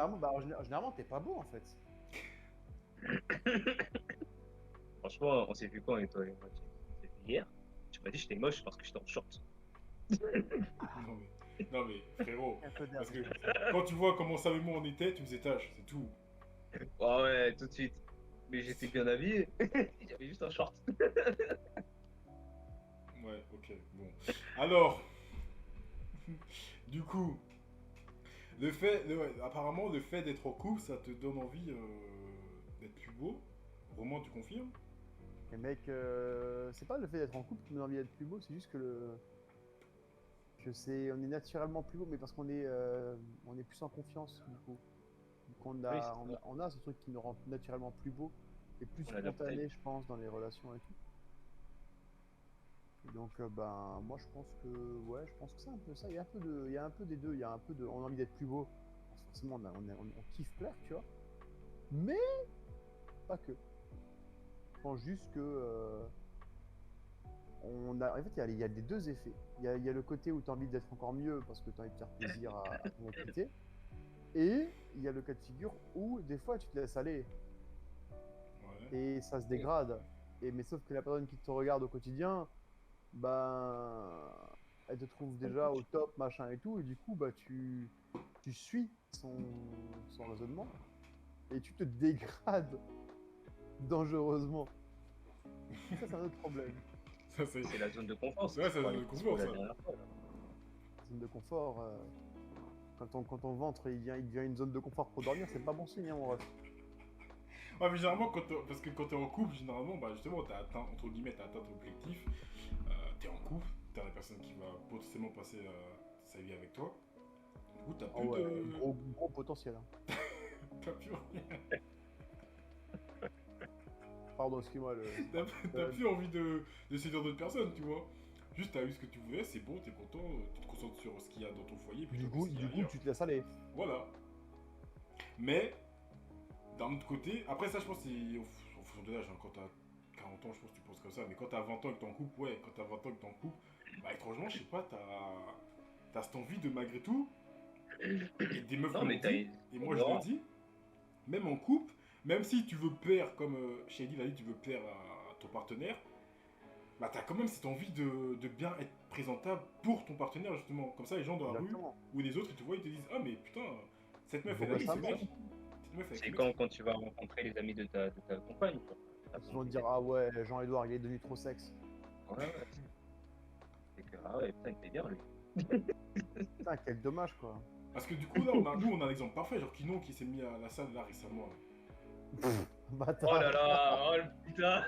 généralement, t'es pas beau en fait. Franchement, on s'est vu quand, et toi et moi? On s'est vu hier. Tu m'as dit que j'étais moche parce que j'étais en short. Non mais, frérot, Un peu d'air. parce que quand tu vois comment Sam et moi on était, tu faisais tâche, c'est tout. Oh ouais, tout de suite. Mais j'étais bien habillé. J'avais juste un short. Ouais, ok, bon. Alors, du coup, apparemment, le fait d'être en couple, ça te donne envie d'être plus beau. Romain, tu confirmes? Et mec, c'est pas le fait d'être en couple qui me donne envie d'être plus beau, c'est juste que on est naturellement plus beau, mais parce on est plus en confiance du coup. Donc Oui, c'est ça. on a ce truc qui nous rend naturellement plus beau et plus On a de la spontané, bouteille. je pense, dans les relations et tout. Et donc, ben, moi je pense que, ouais, je pense que c'est un peu ça. Il y a un peu des deux. Il y a un peu de, on a envie d'être plus beau. Forcément, on kiffe plaire, tu vois. Mais pas que. Je pense juste que en fait, il y a les deux effets. Il y a le côté où tu as envie d'être encore mieux parce que tu as envie de faire plaisir à ton invité. Et il y a le cas de figure où des fois tu te laisses aller Ouais. et ça se dégrade. Mais sauf que la personne qui te regarde au quotidien, ben, elle te trouve déjà au top, machin et tout, et du coup, bah, tu suis son raisonnement et tu te dégrades dangereusement. Ça, c'est un autre problème. Ça, c'est... C'est la zone de confort. Ouais, c'est la zone de confort, ça. La dernière fois, là. Zone de confort. Quand ton ventre il devient une zone de confort pour dormir, c'est pas bon signe, hein, mon ref. Ouais, mais généralement, parce que quand t'es en couple, généralement, bah justement, t'as atteint, entre guillemets, t'as atteint ton objectif. T'es en couple, t'as la personne qui va potentiellement passer sa vie avec toi. Du coup, t'as Ah plus ouais, de... gros potentiel. Hein. T'as plus rien. Pardon, excuse-moi. T'as plus envie de séduire d'autres personnes, tu vois. Juste, t'as eu ce que tu voulais, c'est bon, t'es content, tu te concentres sur ce qu'il y a dans ton foyer. Du plutôt que coup, ce qu'il y a ailleurs. tu te laisses aller. Voilà. Mais, d'un autre côté, après ça, je pense que c'est au fond de l'âge. Hein, quand t'as 40 ans, je pense que tu penses comme ça. Mais quand t'as 20 ans et que t'es en couple, ouais, quand t'as 20 ans et que t'es en couple, bah étrangement, je sais pas, t'as cette envie de malgré tout. Et des meufs Non, me mais l'ont t'as dit, une- et moi je le dis, même en couple, même si tu veux plaire, comme Shady l'a dit, tu veux plaire à ton partenaire, bah t'as quand même cette envie de bien être présentable pour ton partenaire, justement. Comme ça, les gens dans la rue Exactement. ou les autres, ils te voient, ils te disent, ah mais putain, cette meuf, Bon, elle a bah, mis ça ce va. mec. Cette meuf, elle a C'est mis ce quand, mec. quand tu vas rencontrer les amis de ta compagne, quoi. Ils vont te dire, ah ouais, Jean-Edouard, il est devenu trop sexe. Ouais, ouais. Ah ouais, putain, il fait bien, lui. Putain, quel dommage, quoi. Parce que du coup, là, nous, on a un exemple parfait. Genre Kino qui s'est mis à la salle là récemment. Là. Bâtard. Oh là là, oh le putain.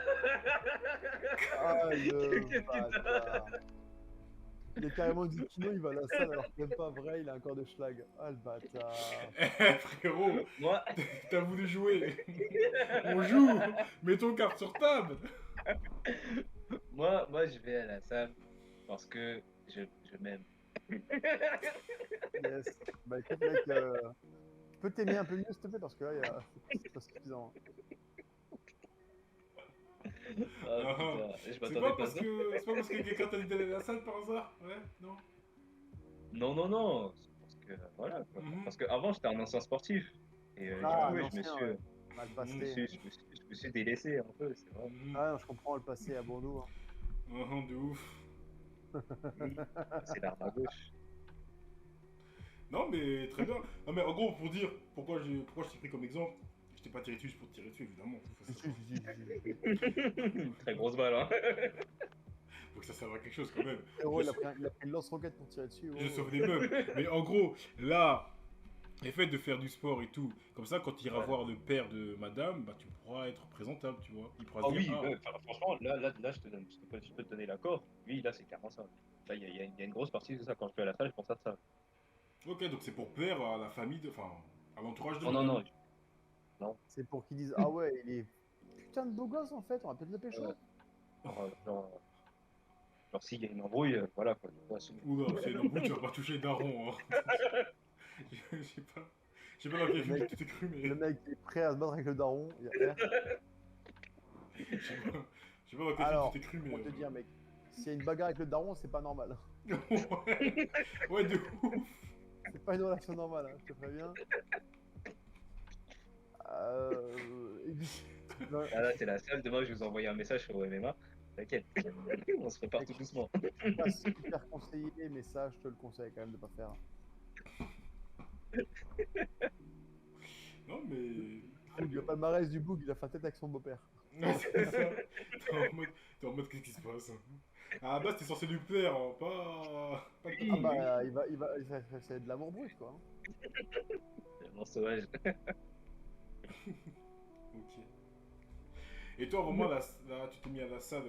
Ah, le Quel putain. bâtard. Il a carrément dit Kino, il va à la salle alors que même pas vrai, il a encore de schlag. Ah, le bâtard. Eh frérot, Moi, t'as voulu jouer. On joue. Mets ton carte sur table. moi, je vais à la salle parce que je m'aime. Yes. Bah écoute, mec, tu peux t'aimer un peu mieux, s'il te plaît, parce que là, c'est pas suffisant. Ah putain, je m'attendais pas à ça. C'est pas parce que quelqu'un t'a dit d'aller à la salle par hasard. Ouais, non. Non, non, non. C'est parce que, voilà, quoi. Mhm. Parce qu'avant, j'étais un ancien sportif. Et Ah, du coup, un ancien, ouais. Mal passé. je me suis délaissé un peu, c'est vrai. Mhm. Ah non, je comprends le passé à Bordeaux. Hein. De ouf. C'est l'arme à gauche. Non, mais très bien. Non, mais en gros, pour dire pourquoi je t'ai pris comme exemple, je t'ai pas tiré dessus juste pour te tirer dessus, évidemment. Si, si, si. Très grosse balle, hein. Faut que ça serve à quelque chose quand même. Frérot, Je- il a pris une lance-roquette pour tirer dessus. Je oh. sauve des meubles. Mais en gros, là, le fait de faire du sport et tout, comme ça, quand tu iras Ouais. voir le père de madame, bah, tu pourras être présentable, tu vois. Il pourra Ah se oui, dire, ouais, enfin, franchement, là, je peux te donner l'accord. Lui, là, c'est clairement ça. Là, il y a une grosse partie de ça. Quand je vais à la salle, je pense à ça. ok, donc c'est pour plaire à la famille, enfin, à l'entourage de Non, non, madame. C'est pour qu'ils disent ah ouais, il est putain de beau gosse en fait, on va peut-être le pécho. Ouais. Genre, s'il y a une embrouille, voilà, quoi. Tu vois, Oula, c'est une embrouille, tu vas pas toucher Daron. Hein. Je sais pas dans quel Le film mec- tu t'es cru, mais. Le mec est prêt à se battre avec le daron. Il y a R. Je sais pas, je sais pas dans quel Alors, film tu t'es cru, mais. pour te dire, mec, s'il y a une bagarre avec le daron, c'est pas normal. ouais. Ouais, de ouf. C'est pas une relation normale, hein, je te préviens. Et puis- Non, Ah là, c'est la salle. Demain, je vais vous envoyer un message sur MMA. T'inquiète, on se prépare tout doucement. c'est pas super conseillé, mais ça, je te le conseille quand même de pas faire. Non, mais. Très Le bien. palmarès du Boug, il a fait la tête avec son beau-père. Ouais, c'est ça. T'es en mode qu'est-ce qui se passe? À la base, t'es censé lui plaire, hein, pas Oui. Ah bah, c'est de l'amour brut, quoi. Vraiment sauvage. Ok. Et toi, vraiment, là, tu t'es mis à la salle,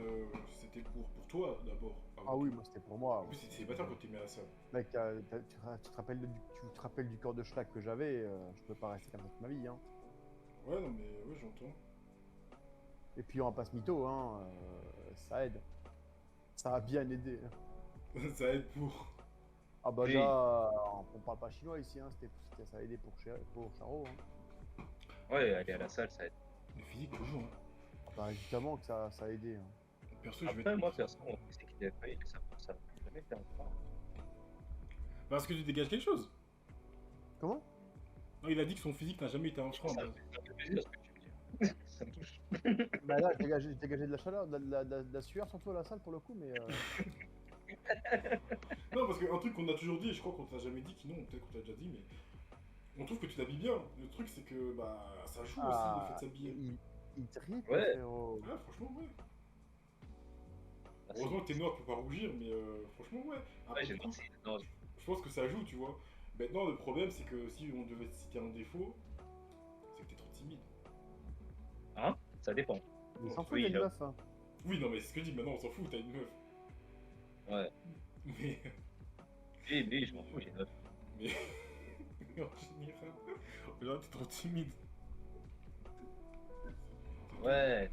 c'était pour toi d'abord. Ah oui, moi c'était pour moi. En plus, c'est célibataire quand t'es mis à la salle. Mec, tu te rappelles du corps de schlag que j'avais, je peux pas rester comme ça toute ma vie. Hein. Ouais, non, mais ouais, j'entends. Et puis on va pas se mytho, hein, ça aide. Ça a bien aidé. Ça aide pour. Ah bah Oui. déjà, on parle pas chinois ici, hein, ça a aidé pour Charo. Hein. Ouais, aller à la salle, ça aide. Le physique, toujours. Hein. Bah évidemment que ça a aidé. Hein. Perso, je vais Après, te. moi, perso, c'est qu'il a fait ça pour ça. Jamais fait un sport. Parce que tu dégages quelque chose. Comment? Non, il a dit que son physique n'a jamais été un frein. Ça me fait plaisir ce que tu veux dire. Ça me touche. Bah là, j'ai dégagé de la chaleur, de la sueur surtout à la salle pour le coup, mais Non, parce qu'un truc qu'on a toujours dit, et je crois qu'on t'a jamais dit, non, peut-être qu'on t'a déjà dit, mais on trouve que tu t'habilles bien. Le truc, c'est que bah, ça joue aussi le fait de s'habiller. il tripe, Ouais. frérot. Ouais, franchement, ouais. Merci. Heureusement que t'es noir, tu peux pas rougir, mais franchement, ouais. Après, Ouais, j'ai du coup, pensé. Non, je pense que ça joue, tu vois. Maintenant, le problème, c'est que si on devait te citer un défaut, c'est que t'es trop timide. hein? Ça dépend. Il s'en fout, Oui, il y a une là. meuf. Hein. Oui, non, mais c'est ce que je dis, maintenant, on s'en fout, t'as une meuf. Ouais. Mais. Oui, je m'en fous, j'ai 9. Mais. En général, t'es trop timide. Ouais.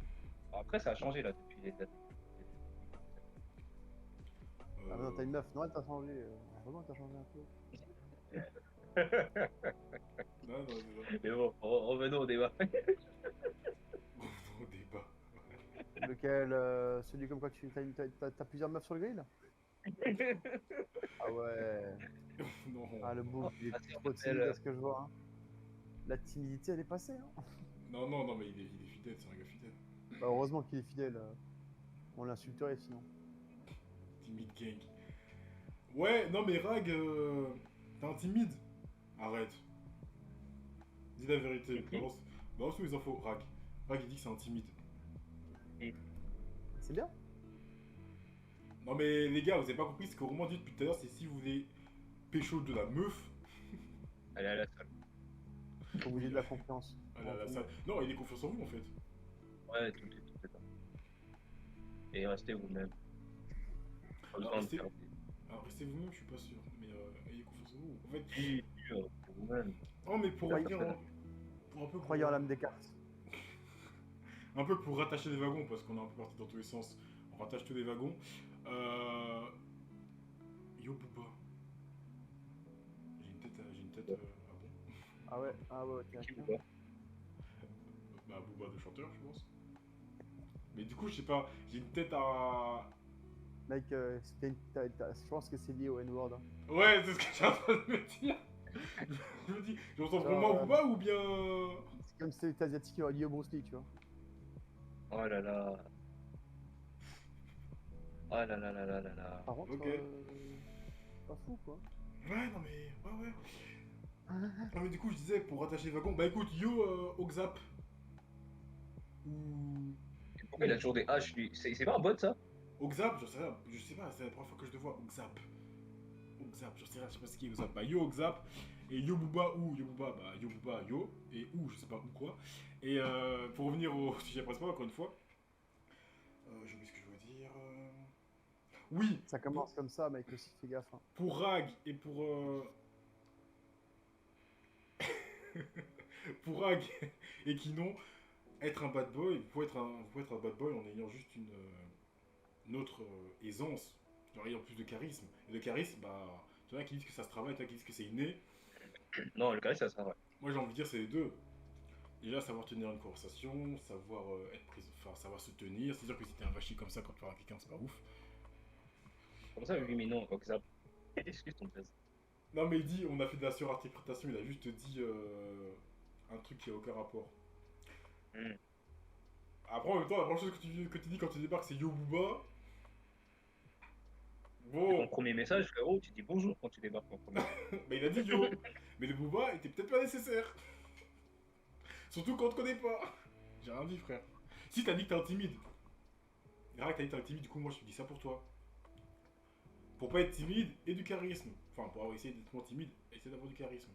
Après, ça a changé là depuis les dates. Ah non, t'as une meuf. Non, elle t'a changé. Vraiment, t'as changé un peu. Non, non, non. Mais bon, revenons au débat. Au débat. Lequel celui comme quoi t'as plusieurs meufs sur le grill? Ah ouais. Non. Ah le bouc, il est Ah, c'est trop un timide modèle. à ce que je vois. Hein. La timidité, elle est passée. Hein. Non, non, non, mais il est fidèle, c'est un gars fidèle. Bah, heureusement qu'il est fidèle. On l'insulterait sinon. Timide gang. Ouais, non, mais Rag, t'es un timide. Arrête. Dis la vérité. C'est qui Balance les infos. Rag. Rag, il dit que c'est un timide. C'est bien. Non mais les gars, vous avez pas compris ce que Romain dit depuis tout à l'heure, c'est si vous voulez pécho de la meuf, Allez à la salle. Faut vous dire de la confiance. allez à la salle. Non, il est confiance en vous en fait. Ouais, tout est ça. Et restez vous-même. Pas besoin de restez- faire Alors restez vous-même, je suis pas sûr, mais ayez confiance en vous. En fait, des durs pour vous-même. non mais pour Croyez- revenir pour un peu Croyez en l'âme des cartes. un peu pour rattacher les wagons, parce qu'on est un peu parti dans tous les sens. On rattache tous les wagons. Yo Booba. J'ai une tête. Ah bon Ah ouais, Qui tiens. ou pas? Bah Booba de chanteur, je pense. Mais du coup, je sais pas, j'ai une tête à. Mec, je pense que c'est lié au N-word. Hein. Ouais, c'est ce que j'ai en train de me dire. Je me dis, je ressemble vraiment à Booba ou bien. C'est comme si c'était asiatique qui aurait lié au Bruce Lee, tu vois. Oh là là. Oh là là là là là là. Par contre, Ok. pas fou quoi. Ouais, non mais. Ouais. Non mais du coup, je disais, pour rattacher les wagons, bah écoute, yo Oxap. Ou. Pourquoi il a toujours des H lui? C'est pas un bot ça? Oxap, je sais pas, c'est la première fois que je le vois. Oxap, je sais pas ce qui est Oxap. Bah yo Oxap, et yo Booba ou yo Booba, bah yo Booba, yo, et ou, je sais pas où quoi. Et pour revenir au sujet principal, encore une fois, j'ai oublié ce que je voulais dire. Oui, Ça commence comme ça, mec, aussi, fais gaffe. Hein. pour Rag et pour. Pour Rag et Kinon, être un bad boy, vous pouvez être un bad boy en ayant juste une autre aisance, genre ayant plus de charisme. Et le charisme, bah, il y en a qui disent que ça se travaille, il y en a qui disent que c'est inné. Non, le carré ça sera vrai. Moi j'ai envie de dire c'est les deux. Déjà savoir tenir une conversation, savoir savoir se tenir. C'est-à-dire que si t'es un vachi comme ça quand tu parles à quelqu'un, c'est pas ouf. Comment ça, oui, mais non, Oxap. Excuse ton blaze. Non mais il dit, on a fait de la surinterprétation, il a juste dit un truc qui a aucun rapport. Hmm. Après en même temps, la première chose que tu dis quand tu débarques c'est Yo Booba. C'est ton Bon, premier message, frérot, tu dis bonjour quand tu débarques en premier. bah il a dit Yo. Mais le Booba était peut-être pas nécessaire. Surtout quand on te connaît pas. J'ai rien dit frère. Si t'as dit que t'es intimide. Grave que t'as dit que t'es intimide, du coup moi je te dis ça pour toi. Pour pas être timide et du charisme. Enfin, pour essayer d'être moins timide, essayer d'avoir du charisme.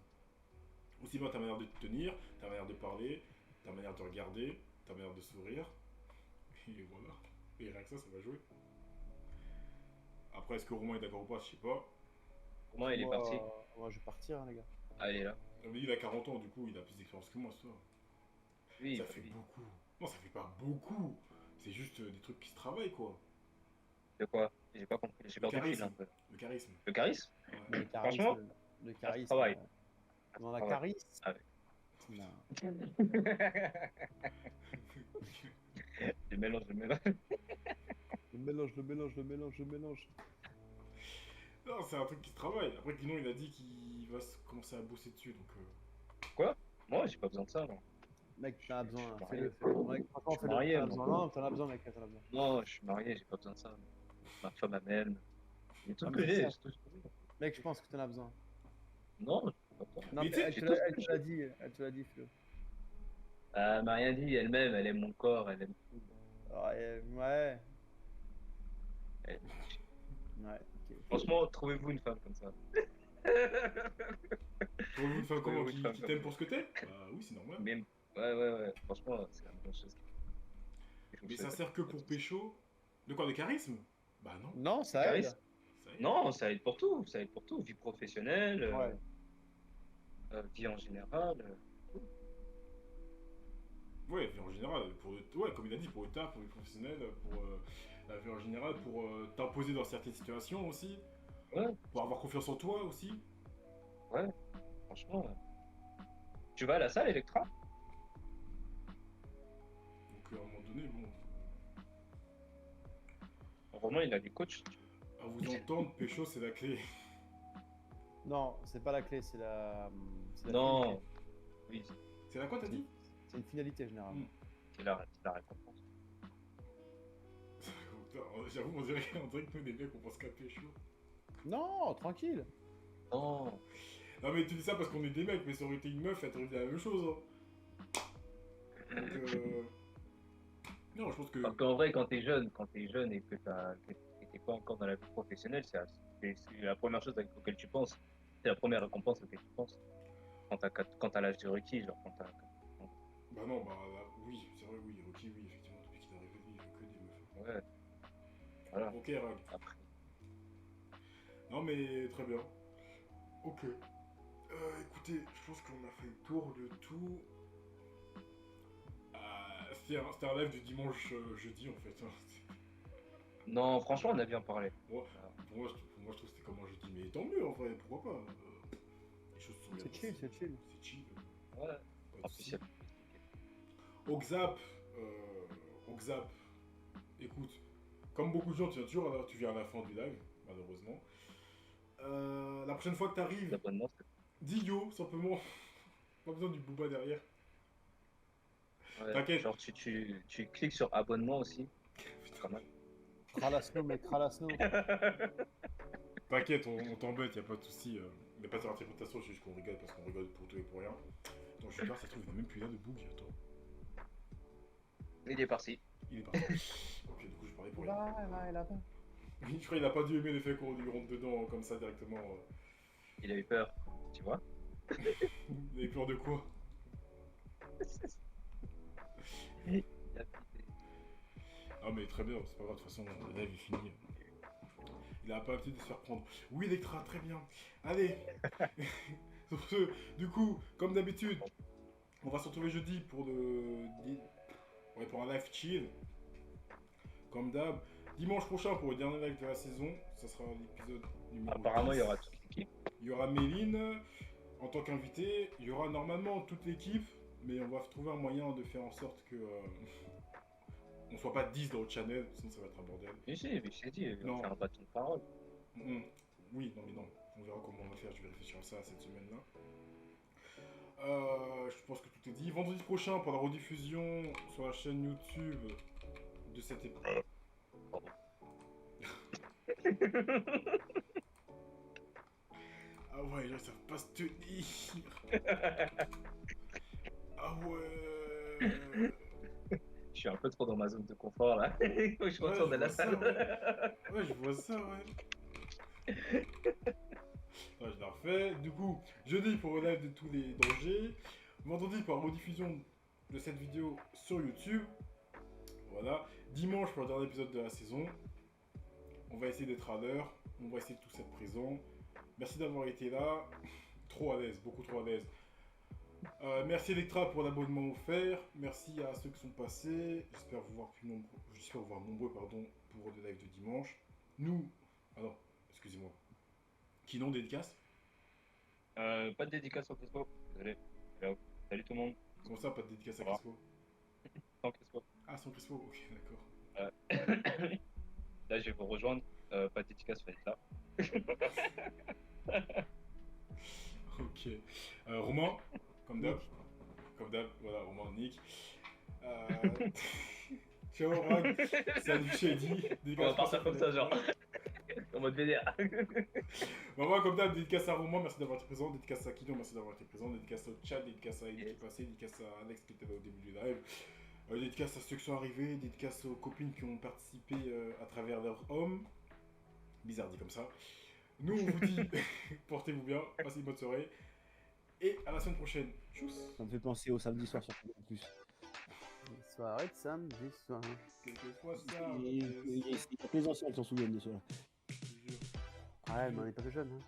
Aussi bien ta manière de te tenir, ta manière de parler, ta manière de regarder, ta manière de sourire. Et voilà. Et rien que ça va jouer. Après, est-ce que Romain est d'accord ou pas, je sais pas. Pour moi, il est Moi, parti. Moi, je vais partir, hein, les gars. Allez là. Mais il a 40 ans, du coup, il a plus d'expérience que moi, ça. Oui, Ça bah fait oui. beaucoup. Non, ça fait pas beaucoup. C'est juste des trucs qui se travaillent, quoi. De quoi? J'ai pas compris. J'ai Le perdu le fil charisme. un peu. Le charisme. Le charisme? Ouais. Mais le Franchement, le ça se charisme. travaille. On a travaille. charisme. Ah ouais. Non. Je mélange. Le mélange. Non, c'est un truc qui se travaille. Après, Guinon, il a dit qu'il va commencer à bosser dessus, donc... Quoi? Moi, j'ai pas besoin de ça, non. Mec, t'en as besoin. Je suis Fais-le. Mec, franchement, Je suis fais-le. marié, T'en as moi. besoin. Non, t'en as besoin, mec. T'en as besoin. Non, je suis marié, j'ai pas besoin de ça. Ma femme, elle m'aime. C'est tout Ah, ce mais que c'est j'ai. ça. c'est tout ce que j'ai. Mec, je pense que t'en as besoin. Non, j'ai pas besoin. Non, Mais mais tu sais, elle j'ai te tout l'a- ce elle que te l'a dit. Elle te l'a dit, Flo. Elle m'a rien dit, elle-même, elle aime mon corps, elle aime tout. Ouais. Elle- Ouais, ok. Franchement, trouvez-vous une femme comme ça. Trouvez-vous une femme comment Oui, qui femme t'aime comme pour ce que t'es? Bah oui, c'est normal. Même... Ouais. Franchement, c'est la bonne chose. Mais ça sert que pour pécho? De quoi, de charisme? Bah non. Non, ça aide. Charisme. Ça y est. Non, ça aide pour tout. Ça aide pour tout. Vie professionnelle, Ouais. vie en général. Ouais, vie en général, ouais, comme il a dit, pour le taf, pour les professionnels, pour la vie en général, pour t'imposer dans certaines situations aussi. Ouais. Pour avoir confiance en toi aussi. Franchement. Tu vas à la salle, Electra? Donc à un moment donné, bon, Romain, il a du coach. à vous entendre, pécho, c'est la clé. Non, c'est pas la clé, c'est la. Non. finalité. Oui, C'est la quoi, t'as dit? C'est une finalité généralement. c'est la récompense. J'avoue, on dirait que nous, des mecs, on pense qu'à pécho. Non, tranquille. Non. Non, mais tu dis ça parce qu'on est des mecs, mais ça aurait été une meuf, elle t'aurait dit la même chose. Hein. Donc, non, je pense que. Parce qu'en vrai, quand t'es jeune et que t'es pas encore dans la vie professionnelle, c'est la première chose auquel tu penses. C'est la première récompense auquel tu penses. Quand t'as l'âge de requis, genre quand t'as. Bah non, bah là, oui, c'est vrai, oui, Rocky, oui, effectivement, depuis qu'il est arrivé, lui, il veut que des meufs. Ouais, voilà. Ok, Rag. Après. Non, mais très bien. Ok. Écoutez, je pense qu'on a fait le tour de tout. C'était un live du dimanche jeudi en fait. Non, franchement, on a bien parlé. Moi, pour moi, je trouve que c'était comme un jeudi, mais tant mieux en vrai, pourquoi pas. Les choses sont bien C'est chill, passées. c'est chill. C'est chill. Ouais. Pas de En plus, soucis. Oxap, écoute, comme beaucoup de gens, tu viens à la fin du live, malheureusement. La prochaine fois que t'arrives, l'abonnement, dis yo, simplement. Pas besoin du booba derrière. ouais. T'inquiète. Genre, tu cliques sur abonnement aussi. Pas mal. Ralasse-nous, mec, ralasse-nous. T'inquiète, on t'embête, y a pas de soucis. Y a pas de interprétation, c'est juste qu'on rigole parce qu'on rigole pour tout et pour rien. Attends, je regarde, ça se trouve, il n'y a même plus là de Boog, attends. Il est parti. Il est parti. Ok, du coup, je parlais pour rien. Là-bas. Je crois qu'il a pas dû aimer l'effet qu'on lui rentre dedans comme ça directement. Il a eu peur, tu vois. Il avait peur de quoi? Ah, mais très bien, c'est pas grave, de toute façon, le live est fini. Il a pas l'habitude de se faire prendre. Oui, Electra, très bien. Allez. Sur ce, du coup, comme d'habitude, on va se retrouver jeudi pour pour un live chill. Comme d'hab. Dimanche prochain pour le dernier live de la saison. Ça sera l'épisode numéro Apparemment, 10. il y aura toute l'équipe. Il y aura Méline en tant qu'invité. Il y aura normalement toute l'équipe. Mais on va trouver un moyen de faire en sorte que on soit pas 10 dans le channel. Sinon ça va être un bordel. Mais si, mais je t'ai dit, il Non. va faire un bâton de parole. Oui, non mais non. On verra comment on va faire. Je vais réfléchir à ça cette semaine-là. Je pense que tout est dit. Vendredi prochain pour la rediffusion sur la chaîne YouTube de cette époque. Ah ouais, là, ça va pas se tenir. Ah ouais. Je suis un peu trop dans ma zone de confort là. Faut que je retourne à la salle. Ouais, je vois ça, ouais. Ouais, je l'ai refait. Du coup, jeudi pour le live de tous les dangers. Vendredi pour la rediffusion de cette vidéo sur YouTube. Voilà. Dimanche pour le dernier épisode de la saison. On va essayer d'être à l'heure. On va essayer de tous être présents. Merci d'avoir été là. Trop à l'aise, beaucoup trop à l'aise. Merci Electra pour l'abonnement offert. Merci à ceux qui sont passés. J'espère vous voir nombreux pardon, pour le live de dimanche. Nous. Ah non, excusez-moi. Qui non dédicace? Pas de dédicace sur Crespo. Désolé. Salut tout le monde. Comment ça, pas de dédicace à Au revoir. Crespo? Sans Crespo. Ah, sans Crespo, ok, d'accord. Là, je vais vous rejoindre. Pas de dédicace, faites là. Ok. Romain, comme d'hab. Comme d'hab, voilà, Romain, Nick. Ciao, Rag. Salut, Shady. On va partir comme ça, genre. En mode vénère. Moi, comme d'hab, dédicace à Romain, merci d'avoir été présent. Dédicace à Kino, merci d'avoir été présent. Dédicace au chat, dédicace à Eddie qui est passé. Dédicace à Alex qui était là au début du live. Dédicace à ceux qui sont arrivés. Dédicace aux copines qui ont participé à travers leur homme. Bizarre dit comme ça. Nous, on vous dit, portez-vous bien, passez une bonne soirée. Et à la semaine prochaine. Tchuss. Ça me fait penser au samedi soir sur en plus. Soirée de samedi soir. Quelquefois ça. Il y a que les anciens qui s'en souviennent de cela. Je te jure. Ouais, mais on est pas que jeunes. Hein.